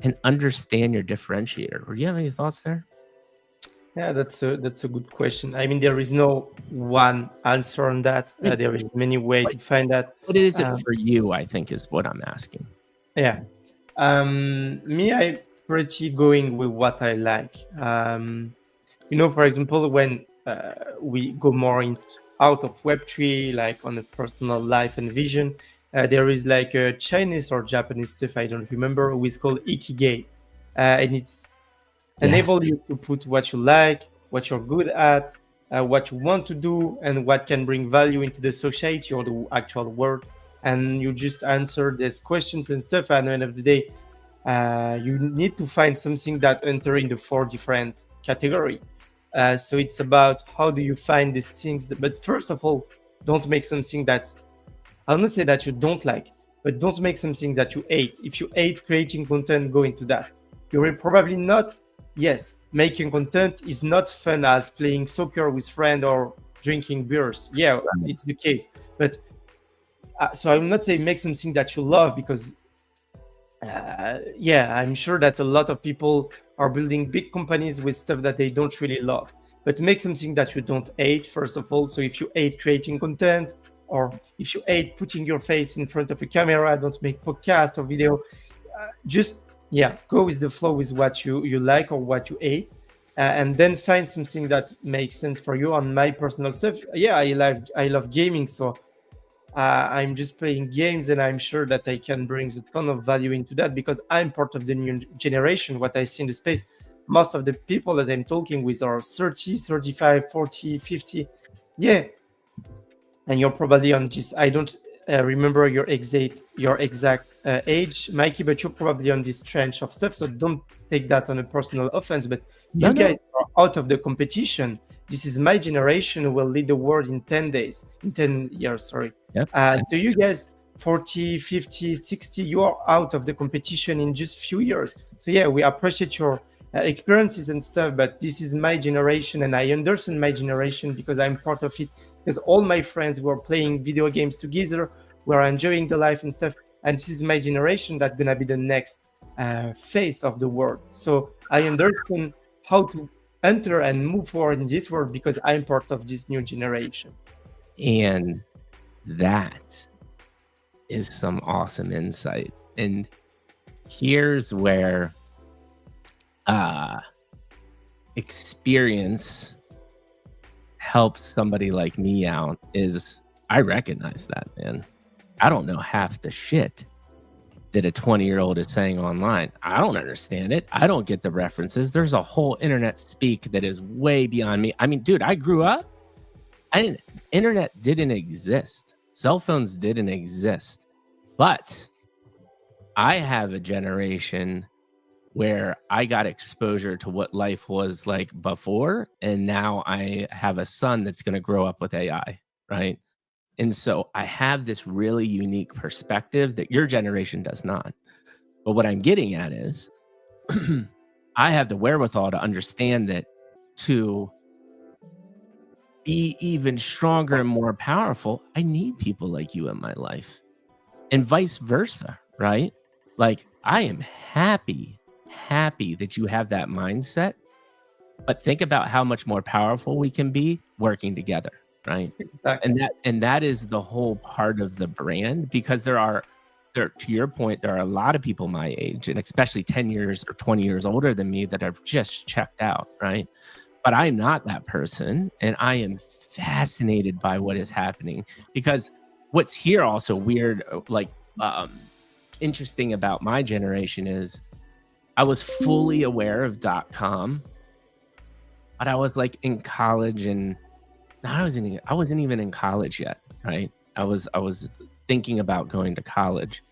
and understand your differentiator? Or do you have any thoughts there? Yeah, that's a good question. I mean, there is no one answer on that. Like, There is many way to find that. what is it Um, for you, I think is what I'm asking. yeah. Me, I pretty going with what I like. For example, when we go more out of Web3, like on a personal life and vision, there is like a Chinese or Japanese stuff, I don't remember, who is called Ikigai. And it's Yes. enable you to put what you like, what you're good at, what you want to do, and what can bring value into the society or the actual world. And you just answer these questions and stuff. And at the end of the day, you need to find something that enter in the 4 different category. So it's about how do you find these things. But first of all, don't make something that I'll not say that you don't like, but don't make something that you hate. If you hate creating content, go into that. You will probably not. Yes, making content is not fun as playing soccer with friends or drinking beers. Yeah, it's the case. But so I will not say make something that you love because I'm sure that a lot of people are building big companies with stuff that they don't really love. But make something that you don't hate, first of all. So if you hate creating content, or if you hate putting your face in front of a camera, don't make podcast or video. Just go with the flow with what you like or what you hate, and then find something that makes sense for you. On my personal stuff, I love gaming, so I'm just playing games, and I'm sure that I can bring a ton of value into that because I'm part of the new generation. What I see in the space, most of the people that I'm talking with are 30, 35, 40, 50. Yeah. And you're probably on this. I don't remember your exact age, Mikey, but you're probably on this trench of stuff. So don't take that on a personal offense. But you No. guys are out of the competition. This is my generation who will lead the world in 10 days, in 10 years, sorry. Yep. So you guys, 40, 50, 60, you are out of the competition in just few years. So yeah, we appreciate your experiences and stuff, but this is my generation, and I understand my generation because I'm part of it. Because all my friends were playing video games together, we're enjoying the life and stuff, and this is my generation that's gonna be the next face of the world. So I understand how to enter and move forward in this world because I'm part of this new generation. And that is some awesome insight. And here's where experience helps somebody like me out is I recognize that, man. I don't know half the shit that a 20-year-old is saying online. I don't understand it. I don't get the references. There's a whole internet speak that is way beyond me. I mean, dude, I grew up. Internet didn't exist. Cell phones didn't exist. But I have a generation where I got exposure to what life was like before, and now I have a son that's going to grow up with AI, right? And so I have this really unique perspective that your generation does not. But what I'm getting at is I have the wherewithal to understand that to be even stronger and more powerful, I need people like you in my life, and vice versa, right? Like, I am happy that you have that mindset, but think about how much more powerful we can be working together, right? Exactly. And that is the whole part of the brand, because there to your point, there are a lot of people my age, and especially 10 years or 20 years older than me, that have just checked out, right? But I'm not that person, and I am fascinated by what is happening, because what's here also weird, like interesting about my generation is I was fully aware of .com, but I was like in college, and I wasn't even in college yet, right? I was thinking about going to college.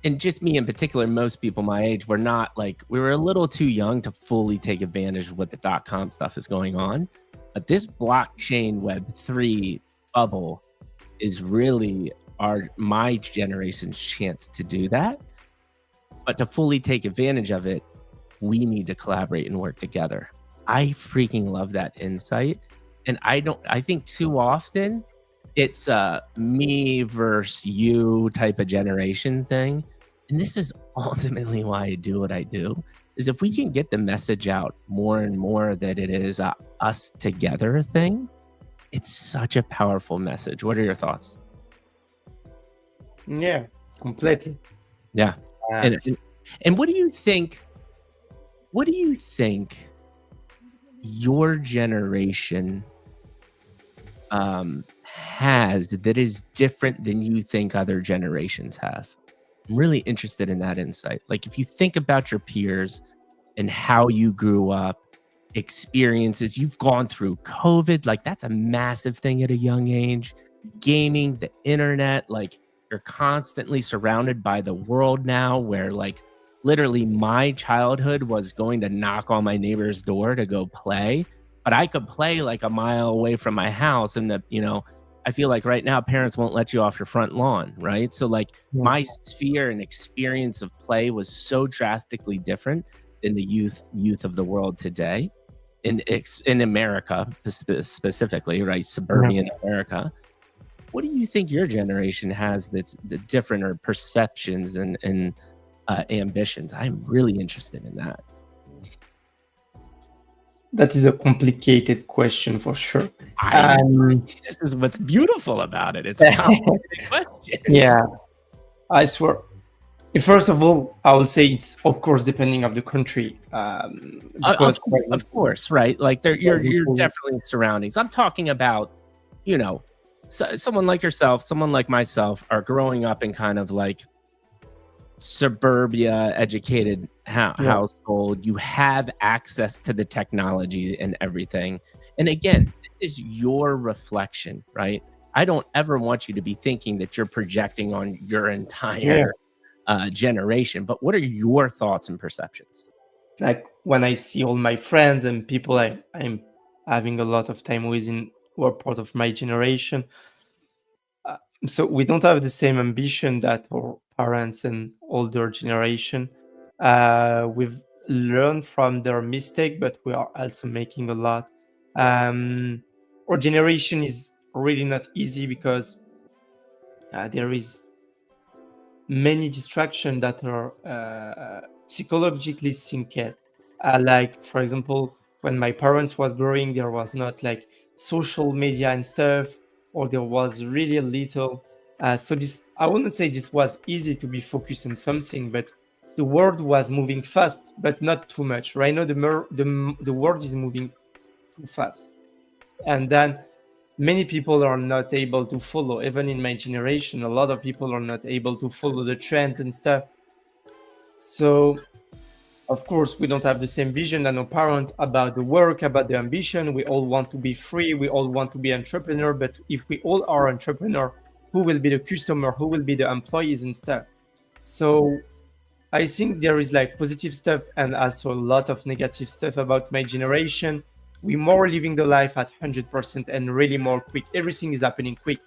and just me in particular, most people my age were not like, we were a little too young to fully take advantage of what the .com stuff is going on. But this blockchain Web3 bubble is really my generation's chance to do that. But to fully take advantage of it, we need to collaborate and work together. I freaking love that insight. And I think too often it's a me versus you type of generation thing. And this is ultimately why I do what I do, is if we can get the message out more and more that it is a us together thing, it's such a powerful message. What are your thoughts? Yeah, completely. Yeah. Uh, And what do you think? What do you think your generation has that is different than you think other generations have? I'm really interested in that insight. Like, if you think about your peers and how you grew up, experiences you've gone through, COVID, like that's a massive thing at a young age. Gaming, the internet, like you're constantly surrounded by the world now, where like literally my childhood was going to knock on my neighbor's door to go play, but I could play like a mile away from my house. And I feel like right now parents won't let you off your front lawn, right? So like yeah. my sphere and experience of play was so drastically different than the youth of the world today in America specifically, right? Suburban America. What do you think your generation has that's the different, or perceptions and ambitions? I'm really interested in that. That is a complicated question for sure. This is what's beautiful about it. It's a complicated question. Yeah, I swear. First of all, I will say it's of course depending on the country. Because Of course, right? Like you're definitely surroundings. I'm talking about, someone like yourself, someone like myself are growing up in kind of like suburbia educated household. You have access to the technology and everything. And again, this is your reflection, right? I don't ever want you to be thinking that you're projecting on your entire generation, but what are your thoughts and perceptions? Like when I see all my friends and people I'm having a lot of time with who are part of my generation, so we don't have the same ambition that our parents and older generation. We've learned from their mistake, but we are also making a lot. Our generation is really not easy because there is many distractions that are psychologically synced. Like for example, when my parents was growing, there was not like social media and stuff, or there was really little. So this, I wouldn't say this was easy to be focused on something, but the world was moving fast, but not too much. Right now, the world is moving too fast, and then many people are not able to follow. Even in my generation, a lot of people are not able to follow the trends and stuff. So of course we don't have the same vision than our parents about the work, about the ambition. We all want to be free, we all want to be entrepreneur, but if we all are entrepreneur, who will be the customer, who will be the employees and stuff? So I think there is like positive stuff and also a lot of negative stuff about my generation. We more living the life at 100% and really more quick. Everything is happening quick.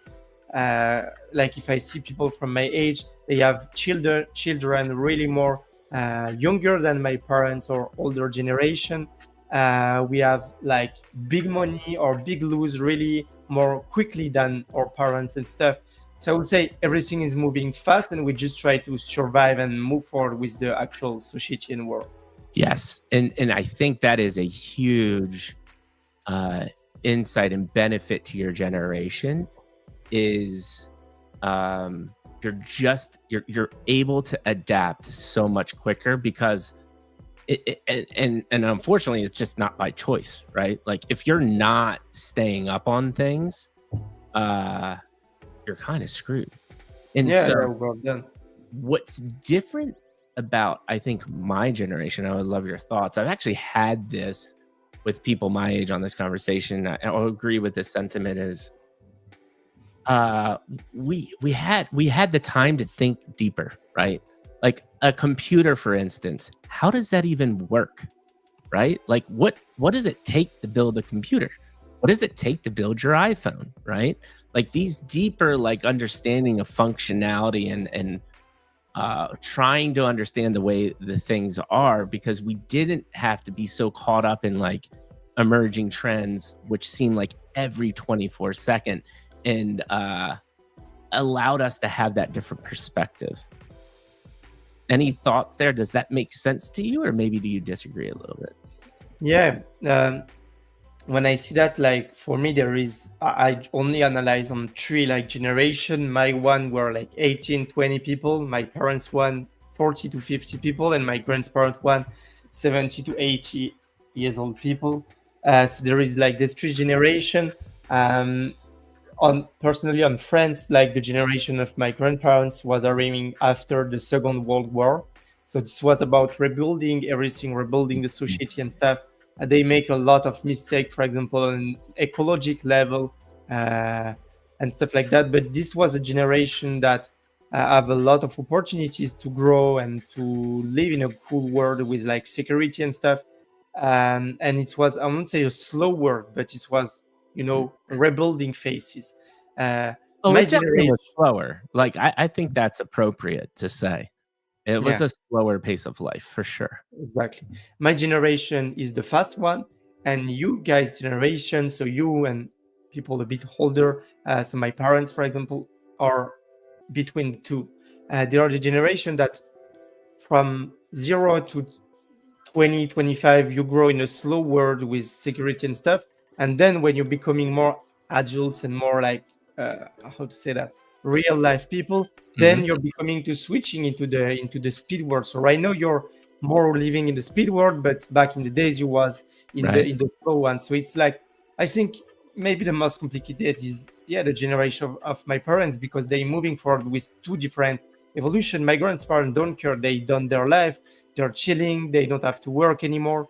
Like if I see people from my age, they have children really more younger than my parents or older generation. We have like big money or big lose really more quickly than our parents and stuff. So I would say everything is moving fast and we just try to survive and move forward with the actual society and world. Yes. And I think that is a huge insight and benefit to your generation is you're able to adapt so much quicker because and unfortunately it's just not by choice, right? Like if you're not staying up on things, you're kind of screwed. And well done. What's different about, I think, my generation, I would love your thoughts. I've actually had this with people my age on this conversation. I agree with this sentiment is we had the time to think deeper, right? Like a computer, for instance, how does that even work? Right? Like what does it take to build a computer? What does it take to build your iPhone? Right? Like these deeper like understanding of functionality and trying to understand the way the things are, because we didn't have to be so caught up in like emerging trends which seem like every 24 second, and allowed us to have that different perspective. Any thoughts there? Does that make sense to you, or maybe do you disagree a little bit? Yeah. When I see that, like for me, there is I only analyze on three like generation. My one were like 18, 20 people. My parents one 40 to 50 people, and my grandparents one 70 to 80 years old people. So there is like this three generation. On personally on France, like the generation of my grandparents was arriving after the Second World War. So this was about rebuilding everything, rebuilding the society and stuff. They make a lot of mistake, for example, on ecologic level uh, and stuff like that. But this was a generation that have a lot of opportunities to grow and to live in a cool world with like security and stuff. And it was, I won't say a slow world, but it was, rebuilding phases. Uh, Oh, my it definitely generation, was slower. Like I think that's appropriate to say. It was yeah, a slower pace of life for sure. exactly. My generation is the fast one, and you guys' generation, so you and people a bit older, so my parents, for example, are between the two. They are the generation that from 0 to 20, 25, you grow in a slow world with security and stuff. And then when you're becoming more adults and more like, how to say that, real life people, Mhm. then you're becoming to switching into the speed world. So right now you're more living in the speed world, but back in the days you was in the Right. in the slow one. So it's like, I think maybe the most complicated is, yeah, the generation of my parents, because they moving forward with two different evolution. My grandparents don't care, they done their life, they're chilling, they don't have to work anymore,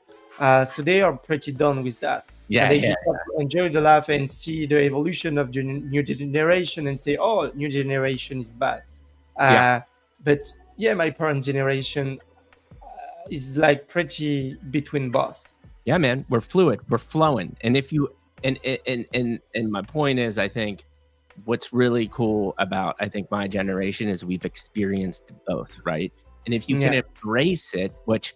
so they are pretty done with that, and Yeah, they yeah, just have to enjoy the life and see the evolution of the new generation and say, oh, new generation is bad. yeah. But yeah, my parent generation is like pretty between boss. Yeah, man. We're fluid. We're flowing. And if you and my point is, I think what's really cool about I think my generation is we've experienced both, right? And if you can Yeah, embrace it, which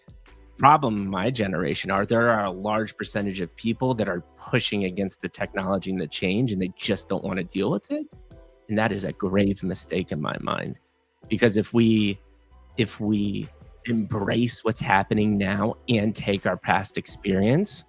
problem my generation are, there are a large percentage of people that are pushing against the technology and the change, and they just don't want to deal with it. And that is a grave mistake in my mind. Because if we embrace what's happening now and take our past experience,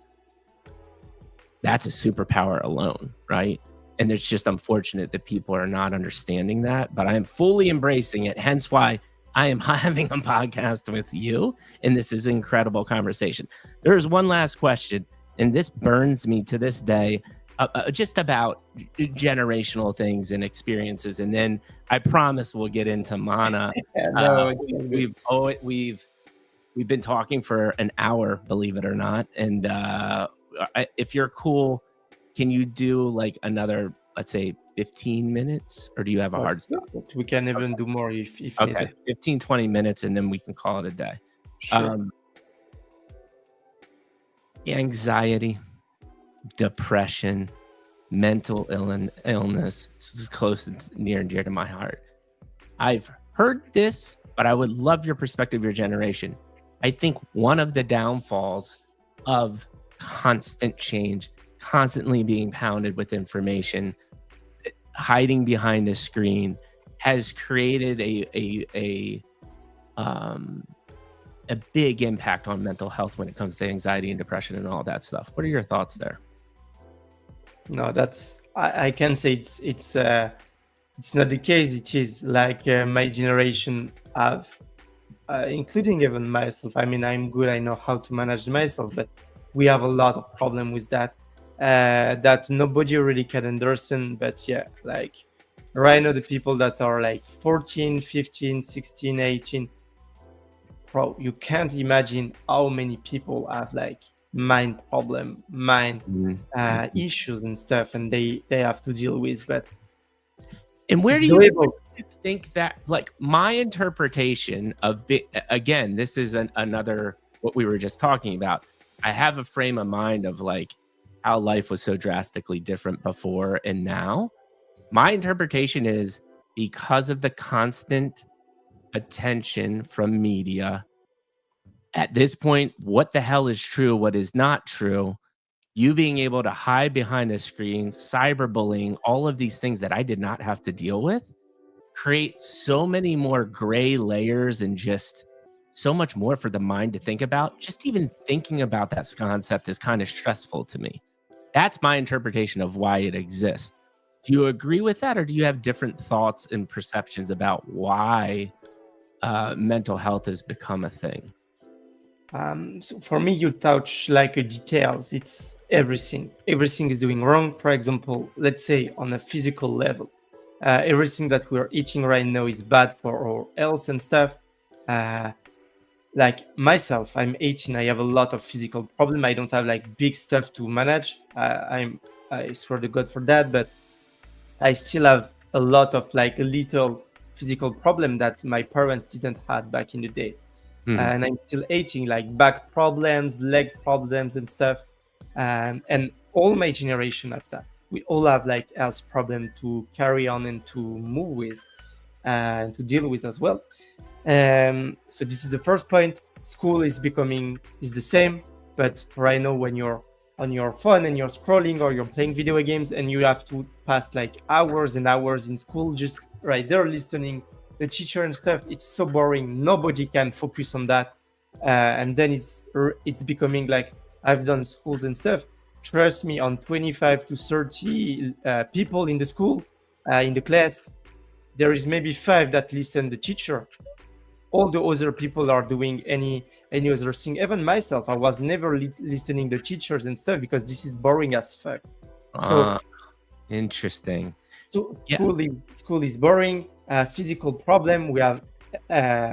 that's a superpower alone, right? And it's just unfortunate that people are not understanding that, but I am fully embracing it. Hence why I am having a podcast with you, and this is incredible conversation. There is one last question, and this burns me to this day, just about generational things and experiences, and then I promise we'll get into Mana. yeah, Uh, no, it's we, all good. we've been talking for an hour, believe it or not, and if you're cool, can you do like another, let's say 15 minutes, or do you have a hard Yeah, stop? but we can even Okay. do more if Okay. needed. 15, 20 minutes, and then we can call it a day. Sure. Um, Anxiety, depression, mental illness. This is close and near and dear to my heart. I've heard this, but I would love your perspective, your generation. I think one of the downfalls of constant change, constantly being pounded with information, hiding behind a screen, has created um, a big impact on mental health when it comes to anxiety and depression and all that stuff. What are your thoughts there? No, that's I can say it's not the case. It is like my generation have, including even myself. I mean, I'm good. I know how to manage myself, but we have a lot of problem with that that nobody really can understand. But yeah, like right now, the people that are like 14, 15, 16, 18, bro, you can't imagine how many people have like mind problem, mind Mhm. Mhm. issues and stuff, and they have to deal with. But And where It's do you doable. think that, like, my interpretation of again, this is another what we were just talking about. I have a frame of mind of like how life was so drastically different before and now. My interpretation is because of the constant attention from media at this point, what the hell is true, what is not true, you being able to hide behind a screen, cyberbullying, all of these things that I did not have to deal with create so many more gray layers and just so much more for the mind to think about. Just even thinking about that concept is kind of stressful to me. That's my interpretation of why it exists. Do you agree with that, or do you have different thoughts and perceptions about why mental health has become a thing? So for me, you touch like a details. It's everything. Everything is doing wrong. For example, let's say on a physical level, everything that we're eating right now is bad for our health and stuff. Uh, like myself, I'm 18. I have a lot of physical problem. I don't have like big stuff to manage. I swear to God for that, but I still have a lot of like a little physical problem that my parents didn't have back in the days. Hmm. And I'm still aging, like back problems, leg problems, and stuff. And all my generation have that. We all have like health problem to carry on and to move with and to deal with as well. So this is the first point. School is the same, but right now when you're on your phone and you're scrolling or you're playing video games and you have to pass like hours and hours in school just right there listening the teacher and stuff, it's so boring. Nobody can focus on that, and then it's becoming like I've done schools and stuff. Trust me, on 25 to 30 people in the school, in the class, there is maybe five that listen the teacher. All the other people are doing any other thing. Even myself, I was never listening the teachers and stuff because this is boring as fuck. So Interesting. so Yeah. school is boring. Physical problem. We have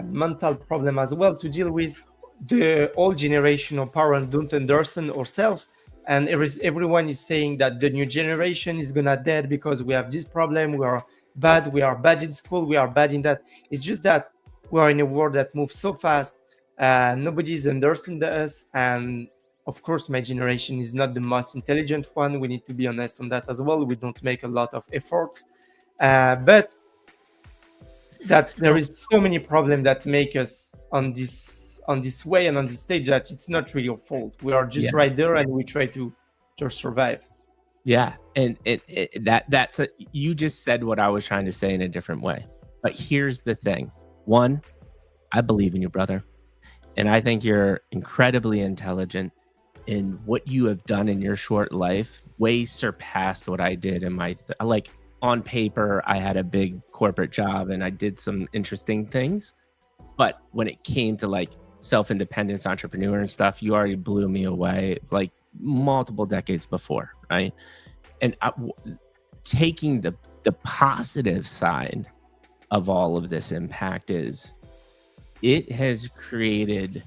mental problem as well to deal with. The old generation of parents don't understand ourselves, and everyone is saying that the new generation is gonna dead because we have this problem. We are bad. We are bad in school. We are bad in that. It's just that we are in a world that moves so fast. Nobody is understanding us, and of course, my generation is not the most intelligent one. We need to be honest on that as well. We don't make a lot of efforts, but that there So, is so many problems that make us on this way and on this stage that it's not really our fault. We are yeah. just right there and we try to survive. Yeah, and you just said what I was trying to say in a different way. But here's the thing. One, I believe in you, brother. And I think you're incredibly intelligent, and what you have done in your short life way surpassed what I did in my like on paper. I had a big corporate job and I did some interesting things, but when it came to like self-independence, entrepreneur and stuff, you already blew me away like multiple decades before, right? And taking the positive side of all of this impact is it has created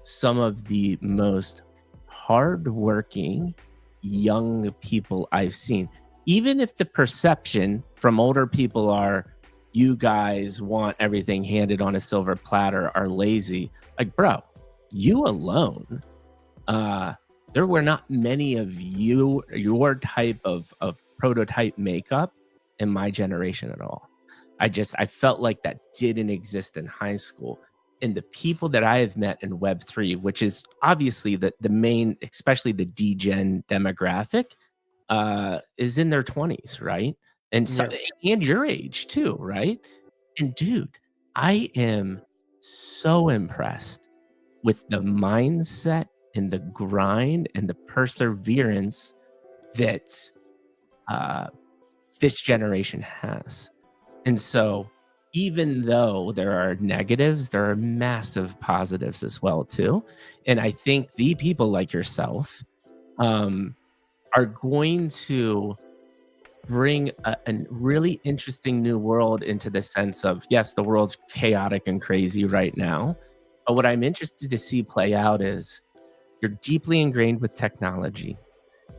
some of the most hardworking young people I've seen. Even if the perception from older people are, you guys want everything handed on a silver platter, are lazy. Like, bro, you alone, there were not many of your type of prototype makeup in my generation at all. I felt like that didn't exist in high school. And the people that I have met in Web3, which is obviously the main, especially the DGen demographic, is in their 20s, right? And so, Yeah. and your age too, right? And dude, I am so impressed with the mindset and the grind and the perseverance that uh, this generation has. And so, even though there are negatives, there are massive positives as well too. And I think the people like yourself um, are going to bring a really interesting new world into the sense of, yes, the world's chaotic and crazy right now. But what I'm interested to see play out is you're deeply ingrained with technology.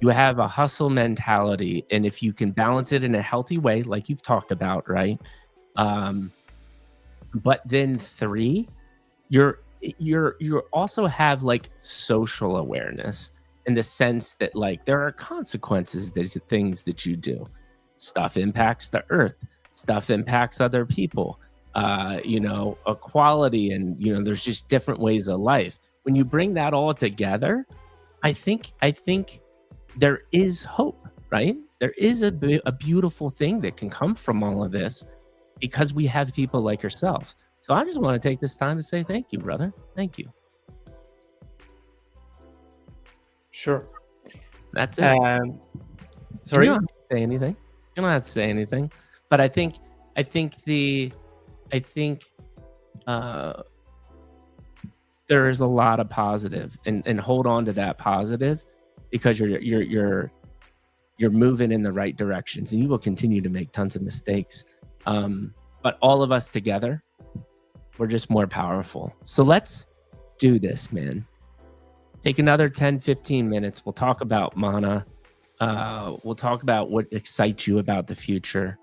you have a hustle mentality, and if you can balance it in a healthy way, like you've talked about, right? Um, but then 3, you're also have like social awareness in the sense that like there are consequences to things that you do. Stuff impacts the earth, stuff impacts other people, equality, and there's just different ways of life. When you bring that all together, I think there is hope, right? There is a beautiful thing that can come from all of this because we have people like yourself. So I just want to take this time to say thank you, brother. Thank you. Sure. That's it. Um, You sorry. don't have to say anything. You don't have to say anything. But I think uh there is a lot of positive, and hold on to that positive, because you're moving in the right directions, and you will continue to make tons of mistakes. But all of us together, we're just more powerful. So let's do this, man. Take another 10, 15 minutes. We'll talk about Mana. We'll talk about what excites you about the future.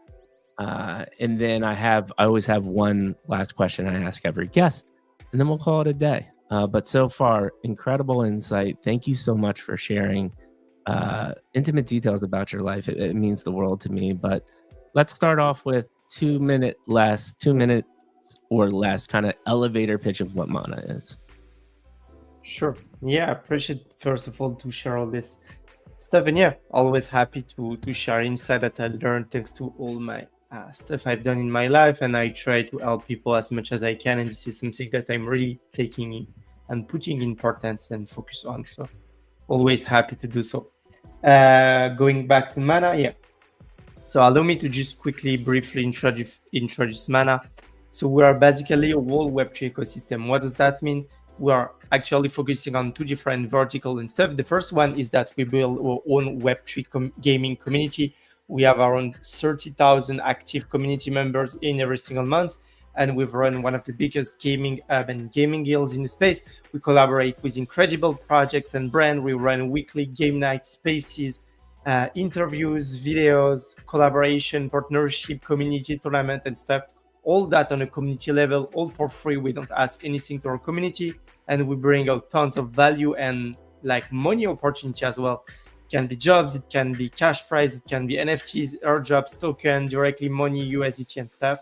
And then I always have one last question I ask every guest, and then we'll call it a day. But so far, incredible insight. Thank you so much for sharing intimate details about your life. It means the world to me. But let's start off with 2 minutes or less, kind of elevator pitch of what Mana is. Sure. Yeah, I appreciate first of all to share all this stuff, and yeah, always happy to share insight that I learned thanks to all my stuff I've done in my life, and I try to help people as much as I can, and this is something that I'm really taking in and putting importance and focus on. So always happy to do so. Going back to Mana, yeah. So allow me to just quickly, briefly introduce Mana. So we are basically a whole Web3 ecosystem. What does that mean? We are actually focusing on 2 different verticals and stuff. The first one is that we build our own Web3 gaming community. We have around 30,000 active community members in every single month, and we've run one of the biggest gaming hub and gaming guilds in the space. We collaborate with incredible projects and brands. We run weekly game night spaces, interviews, videos, collaboration, partnership, community tournament, and stuff. All that on a community level, all for free. We don't ask anything to our community, and we bring out tons of value and like money opportunity as well. It can be jobs, it can be cash prize, it can be NFTs, airdrops, token, directly money, USDT, and stuff.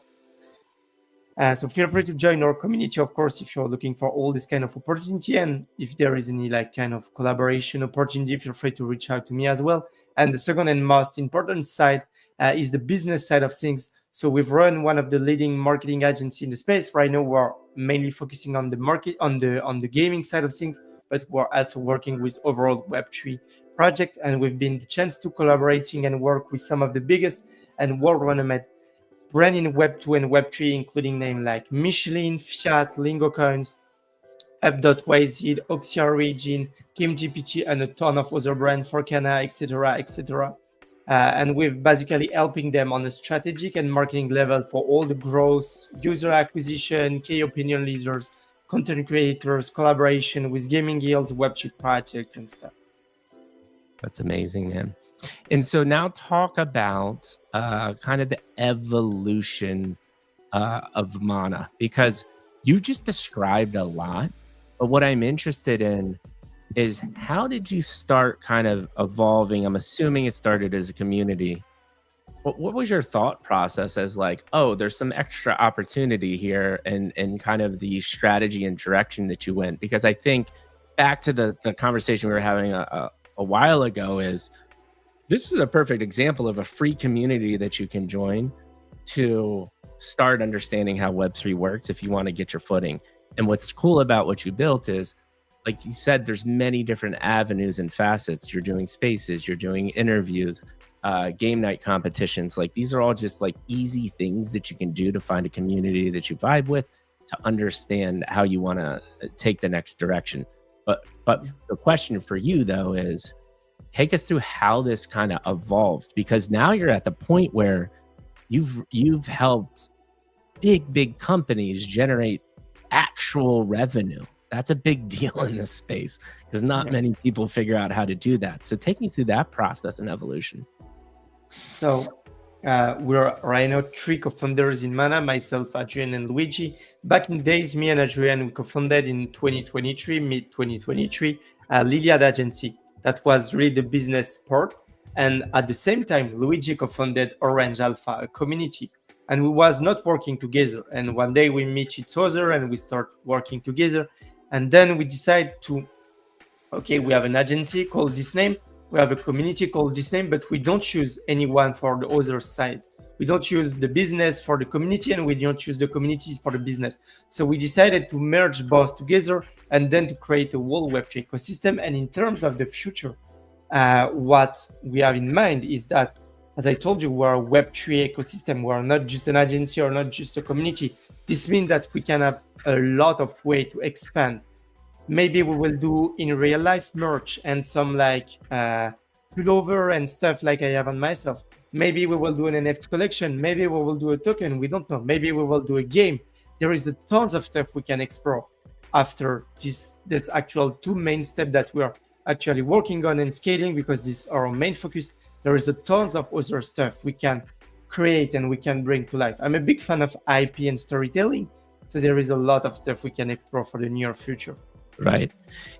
So feel free to join our community, of course, if you're looking for all this kind of opportunity. And if there is any like kind of collaboration opportunity, feel free to reach out to me as well. And the second and most important side is the business side of things. So we've run one of the leading marketing agencies in the space. Right now, we're mainly focusing on the market, on the gaming side of things, but we're also working with overall Web3 project. And we've been the chance to collaborating and work with some of the biggest and world-renowned brand in Web2 and Web3, including names like Michelin, Fiat, Lingo Coins, App.yz, Oxia Origin, KimGPT, and a ton of other brands, Forcana, etc., etc. And we're basically helping them on a strategic and marketing level for all the growth, user acquisition, key opinion leaders, content creators, collaboration with gaming guilds, Web3 projects, and stuff. That's amazing, man. And so now talk about kind of the evolution of Mana, because you just described a lot. But what I'm interested in is, how did you start kind of evolving? I'm assuming it started as a community. What was your thought process as like, oh, there's some extra opportunity here, and kind of the strategy and direction that you went? Because I think back to the conversation we were having a while ago, is this is a perfect example of a free community that you can join to start understanding how Web3 works if you want to get your footing. And what's cool about what you built is, like you said, there's many different avenues and facets. You're doing spaces, you're doing interviews, game night competitions. Like, these are all just like easy things that you can do to find a community that you vibe with, to understand how you want to take the next direction. But the question for you though is, take us through how this kind of evolved, because now you're at the point where you've helped big companies generate actual revenue. That's a big deal in this space because not Yeah. many people figure out how to do that. So take me through that process and evolution. So we're right now three co-founders in Mana, myself, Adrian, and Luigi. Back in days, me and Adrian, we co-founded in 2023, mid 2023, Liliad Agency. That was really the business part. And at the same time, Luigi co-founded Orange Alpha, a community. And we was not working together. And one day we meet each other and we start working together. And then we decide to, okay, we have an agency called this name, we have a community called this name, but we don't choose anyone for the other side. We don't choose the business for the community, and we don't choose the community for the business. So we decided to merge both together and then to create a whole Web3 ecosystem. And in terms of the future, what we have in mind is that, as I told you, we're a Web3 ecosystem. We're not just an agency or not just a community. This means that we can have a lot of way to expand. Maybe we will do in real life merch and some like pullover and stuff like I have on myself. Maybe we will do an NFT collection. Maybe we will do a token. We don't know. Maybe we will do a game. There is a tons of stuff we can explore after this actual two main steps that we are actually working on and scaling, because this is our main focus. There is a tons of other stuff we can create and we can bring to life. I'm a big fan of IP and storytelling, so there is a lot of stuff we can explore for the near future. Right.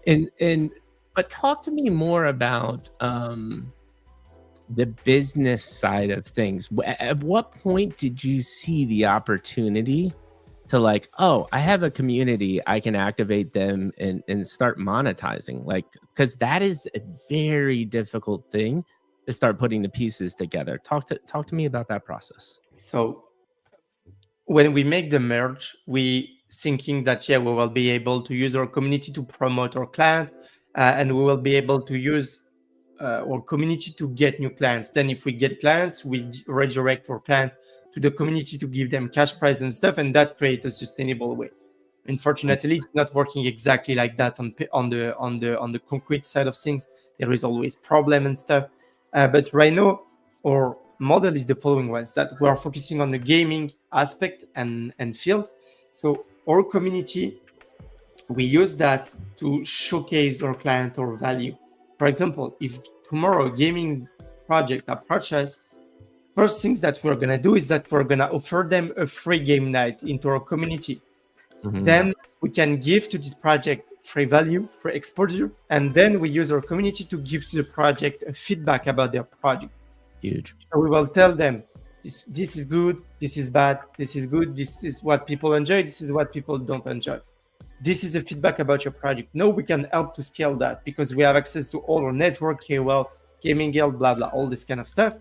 And but talk to me more about the business side of things. At what point did you see the opportunity to like, oh, I have a community, I can activate them and start monetizing? Like, because that is a very difficult thing to start putting the pieces together. Talk to me about that process. So when we make the merge, we thinking that, yeah, we will be able to use our community to promote our client, and we will be able to use our community to get new clients. Then if we get clients, we redirect our client to the community to give them cash prize and stuff, and that creates a sustainable way. Unfortunately, it's not working exactly like that on the concrete side of things. There is always problem and stuff. But right now, our model is the following one: that we are focusing on the gaming aspect and field. So our community, we use that to showcase our client or value. For example, if tomorrow a gaming project approaches us, first things that we're going to do is that we're going to offer them a free game night into our community. Mhm. Then we can give to this project free value, free exposure, and then we use our community to give to the project a feedback about their project. Huge. So we will tell them, this is good, this is bad, this is good, this is what people enjoy, this is what people don't enjoy. This is the feedback about your project. Now we can help to scale that because we have access to all our network, KOL, gaming guild, blah, blah, all this kind of stuff.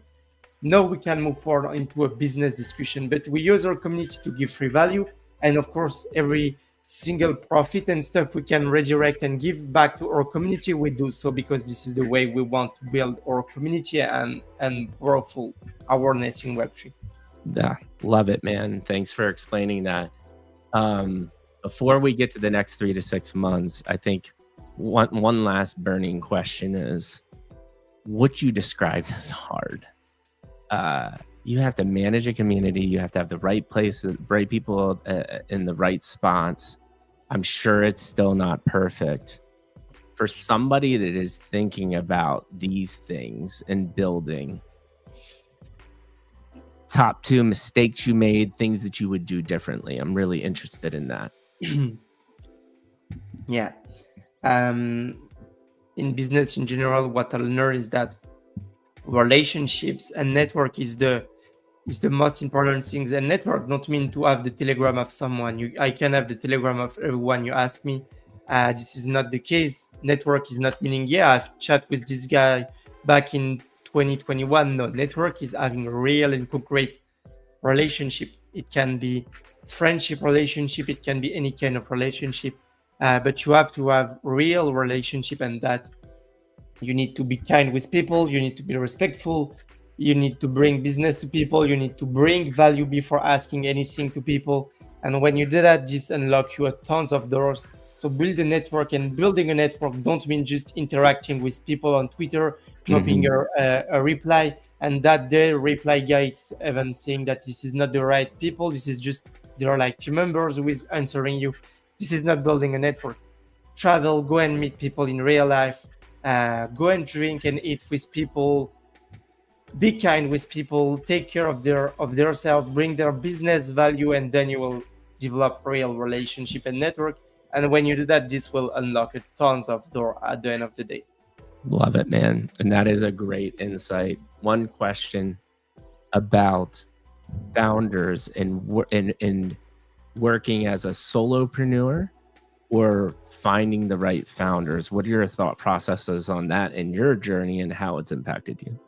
Now we can move forward into a business discussion, but we use our community to give free value. And of course, every single profit and stuff we can redirect and give back to our community, we do so because this is the way we want to build our community and powerful awareness in Web3. Yeah, love it, man. Thanks for explaining that. Before we get to the next 3 to 6 months, I think one last burning question is what you described as hard. You have to manage a community. You have to have the right places, right people in the right spots. I'm sure it's still not perfect. For somebody that is thinking about these things and building, top 2 mistakes you made, things that you would do differently. I'm really interested in that. Yeah. In business in general, what I learned is that relationships and network is the most important things. And network don't mean to have the telegram of someone. I can have the telegram of everyone you ask me. This is not the case. Network is not meaning, yeah, I've chat with this guy back in 2021. No, network is having a real and concrete relationship. It can be friendship relationship. It can be any kind of relationship. But you have to have real relationship, and that you need to be kind with people. You need to be respectful. You need to bring business to people. You need to bring value before asking anything to people. And when you do that, this unlocks you a tons of doors. So build a network, and building a network don't mean just interacting with people on Twitter, dropping a reply, and that the reply guy is even saying that this is not the right people. This is just, they're like team members who is answering you. This is not building a network. travel, go and meet people in real life, go and drink and eat with people, be kind with people, take care of their self, bring their business value, and then you will develop real relationship and network. And when you do that, this will unlock a tons of door at the end of the day. Love it, man. And that is a great insight. One question about founders and working as a solopreneur or finding the right founders. What are your thought processes on that and your journey and how it's impacted you?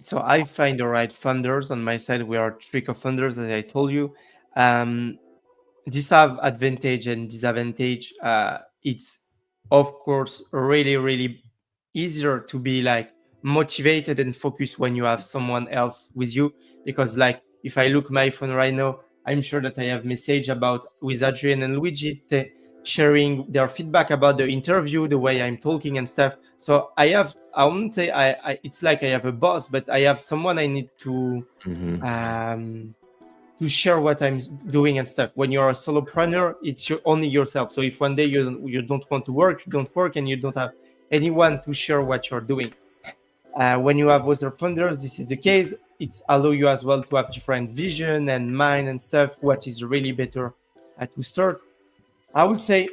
So I find the right funders. On my side, we are three co-founders, as I told you. These have advantage and disadvantage. It's of course really, really easier to be like motivated and focused when you have someone else with you. Because like if I look my phone right now, I'm sure that I have message about with Adrian and Luigi sharing their feedback about the interview, the way I'm talking and stuff. So I wouldn't say it's like I have a boss, but I have someone I need to share what I'm doing and stuff. When you're a solopreneur, it's only yourself. So if one day you don't want to work, you don't work, and you don't have anyone to share what you're doing. When you have other founders, this is the case. It's allow you as well to have different vision and mind and stuff. What is really better to start? I would say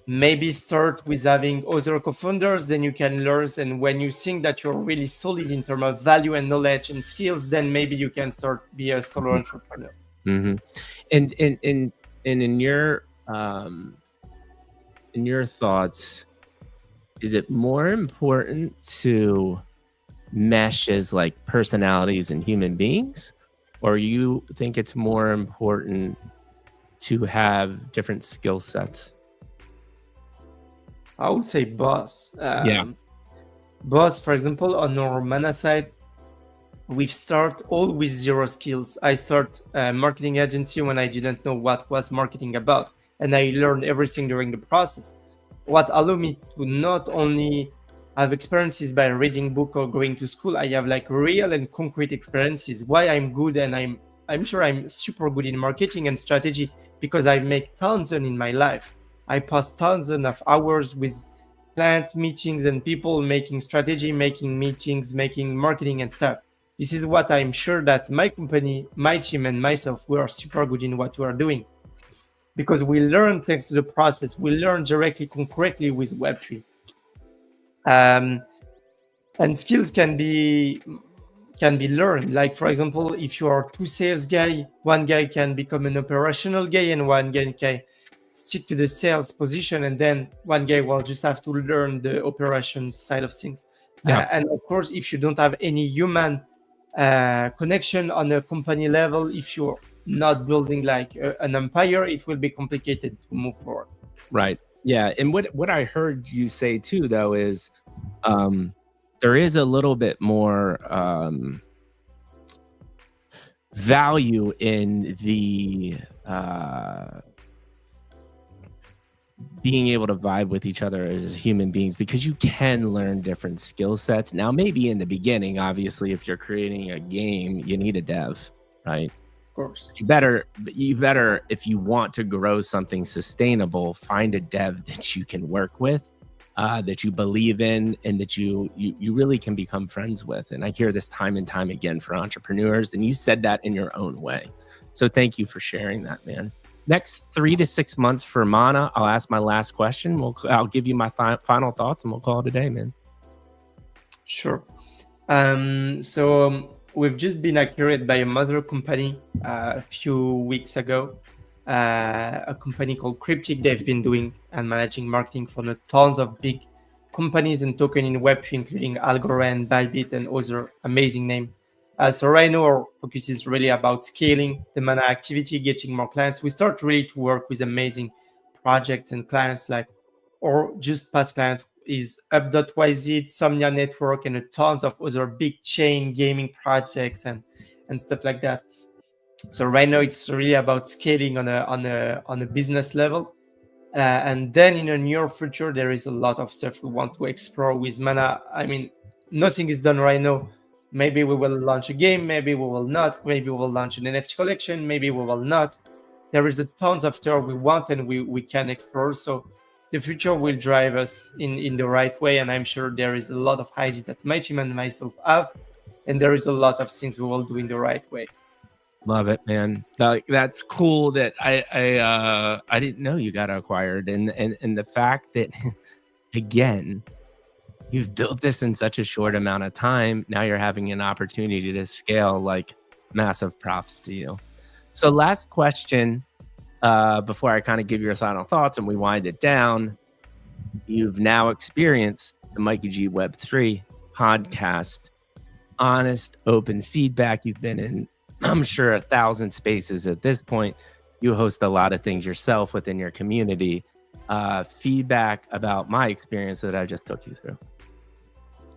maybe start with having other co-founders, then you can learn. And when you think that you're really solid in terms of value and knowledge and skills, then maybe you can start be a solo entrepreneur. And in your thoughts, is it more important to mesh as like personalities and human beings, or you think it's more important to have different skill sets? I would say boss. Yeah. Boss, for example, on our Mana side, we start all with zero skills. I start a marketing agency when I didn't know what was marketing about, and I learned everything during the process. What allowed me to not only have experiences by reading book or going to school, I have like real and concrete experiences. Why I'm good, and I'm sure I'm super good in marketing and strategy because I make tons in my life. I pass tons of hours with clients, meetings, and people making strategy, making meetings, making marketing and stuff. This is what I'm sure that my company, my team, and myself, we are super good in what we are doing because we learn thanks to the process. We learn directly, concretely with Web3. And skills can be learned. Like for example, if you are two sales guy, one guy can become an operational guy and one guy can stick to the sales position, and then one guy will just have to learn the operations side of things. And of course, if you don't have any human connection on a company level, if you're not building like an empire, it will be complicated to move forward. Right. Yeah. And what I heard you say too, though, is there is a little bit more value in the being able to vibe with each other as human beings, because you can learn different skill sets. Now, maybe in the beginning, obviously, if you're creating a game, you need a dev, right? Of course. You better, if you want to grow something sustainable, find a dev that you can work with, that you believe in, and that you really can become friends with. And I hear this time and time again for entrepreneurs, and you said that in your own way. So thank you for sharing that, man. Next 3 to 6 months for Mana, I'll ask my last question. I'll give you my final thoughts, and we'll call it a day, man. Sure. We've just been acquired by a mother company a few weeks ago, a company called Cryptic. They've been doing and managing marketing for the tons of big companies and token in Web3, including Algorand, Bybit, and other amazing names. So right now, our focus is really about scaling the Mana activity, getting more clients. We start really to work with amazing projects and clients like, or just past client is Up.yz, Somnia Network, and a tons of other big chain gaming projects and stuff like that. So right now, it's really about scaling on a business level. And then in the near future, there is a lot of stuff we want to explore with Mana. I mean, nothing is done right now. Maybe we will launch a game, maybe we will not, maybe we will launch an NFT collection, maybe we will not. There is a tons of stuff we want and we can explore. So the future will drive us in the right way. And I'm sure there is a lot of ideas that my team and myself have, and there is a lot of things we will do in the right way. Love it, man. That's cool that I didn't know you got acquired, and the fact that again, you've built this in such a short amount of time. Now you're having an opportunity to scale. Like, massive props to you. So last question, before I kind of give your final thoughts and we wind it down. You've now experienced the Mikey G Web3 podcast, honest, open feedback. You've been in, I'm sure, 1,000 spaces at this point. You host a lot of things yourself within your community. Feedback about my experience that I just took you through.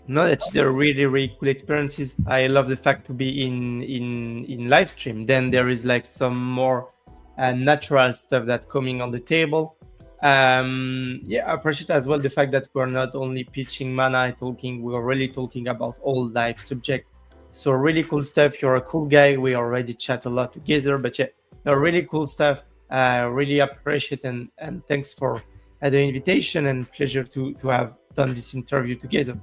No, it's a really cool experiences. I love the fact to be in live stream. Then there is like some more natural stuff that coming on the table. Yeah, I appreciate as well the fact that we're not only pitching mana talking, we're really talking about all life subject. So really cool stuff. You're a cool guy. We already chat a lot together, but yeah, no, really cool stuff. Really appreciate and thanks for the invitation, and pleasure to have done this interview together.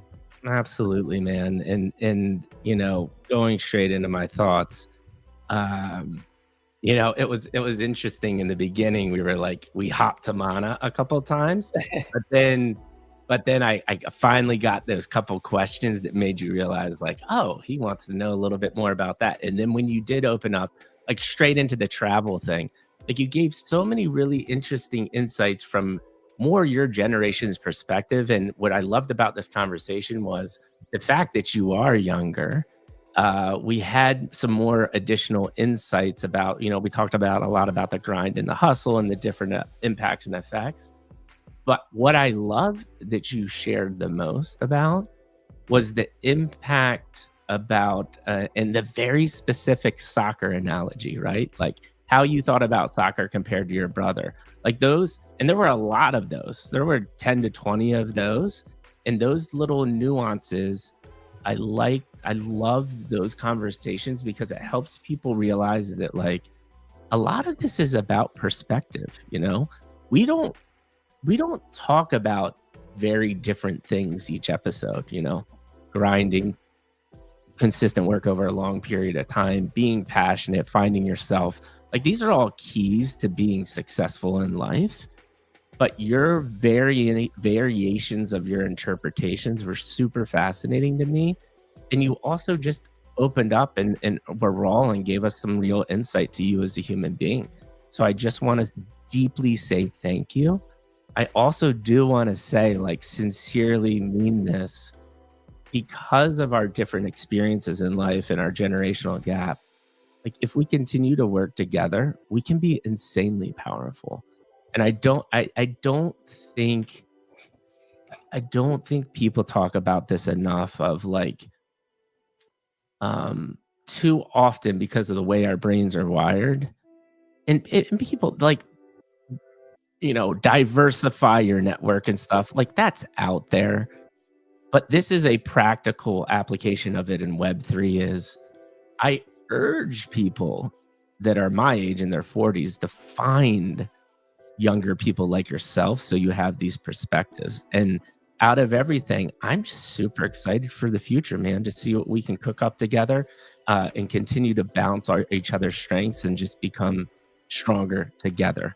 Absolutely, man. And you know, going straight into my thoughts, you know, it was interesting in the beginning. We were like, we hopped to mana a couple of times, but then I finally got those couple questions that made you realize, like, oh, he wants to know a little bit more about that. And then when you did open up, like, straight into the travel thing, like, you gave so many really interesting insights from more your generation's perspective. And what I loved about this conversation was the fact that you are younger. We had some more additional insights about, you know, we talked about a lot about the grind and the hustle and the different impacts and effects. But what I love that you shared the most about was the impact about, and the very specific soccer analogy, right? Like, how you thought about soccer compared to your brother. Like those, and there were a lot of those. There were 10 to 20 of those. And those little nuances, I love those conversations, because it helps people realize that, like, a lot of this is about perspective. You know, we don't talk about very different things each episode, you know, grinding, consistent work over a long period of time, being passionate, finding yourself. Like, these are all keys to being successful in life. But your variations of your interpretations were super fascinating to me. And you also just opened up and were raw and gave us some real insight to you as a human being. So I just want to deeply say thank you. I also do want to say, like, sincerely mean this, because of our different experiences in life and our generational gap. Like, if we continue to work together, we can be insanely powerful. And I don't think people talk about this enough, of like, too often, because of the way our brains are wired, and people, like, you know, diversify your network and stuff like that's out there. But this is a practical application of it in Web3. Is, I urge people that are my age in their 40s to find younger people like yourself, so you have these perspectives. And out of everything, I'm just super excited for the future, man, to see what we can cook up together, and continue to bounce each other's strengths and just become stronger together.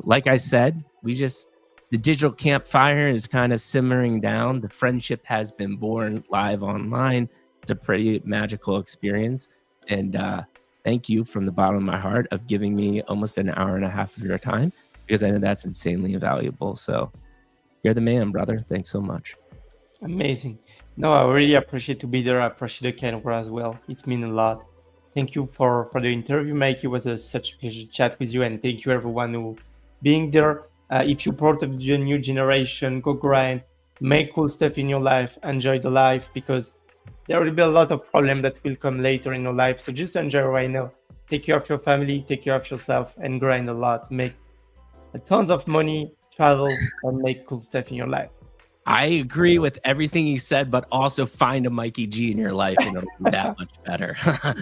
Like I said, the digital campfire is kind of simmering down. The friendship has been born live online. It's a pretty magical experience. And thank you from the bottom of my heart of giving me almost an hour and a half of your time, because I know that's insanely valuable. So you're the man, brother. Thanks so much. Amazing. No, I really appreciate to be there. I appreciate the kind word as well. It means a lot. Thank you for the interview, Mike. It was such a pleasure to chat with you, and thank you everyone who being there. If you're part of the new generation, go grind, make cool stuff in your life, enjoy the life, because there will be a lot of problems that will come later in your life. So just enjoy right now. Take care of your family, take care of yourself, and grind a lot. Make tons of money, travel, and make cool stuff in your life. I agree with everything you said, but also find a Mikey G in your life and it'll be that much better.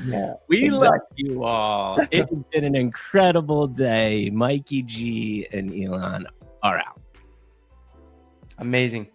Yeah, we love you all. It has been an incredible day. Mikey G and Ilan are out. Amazing.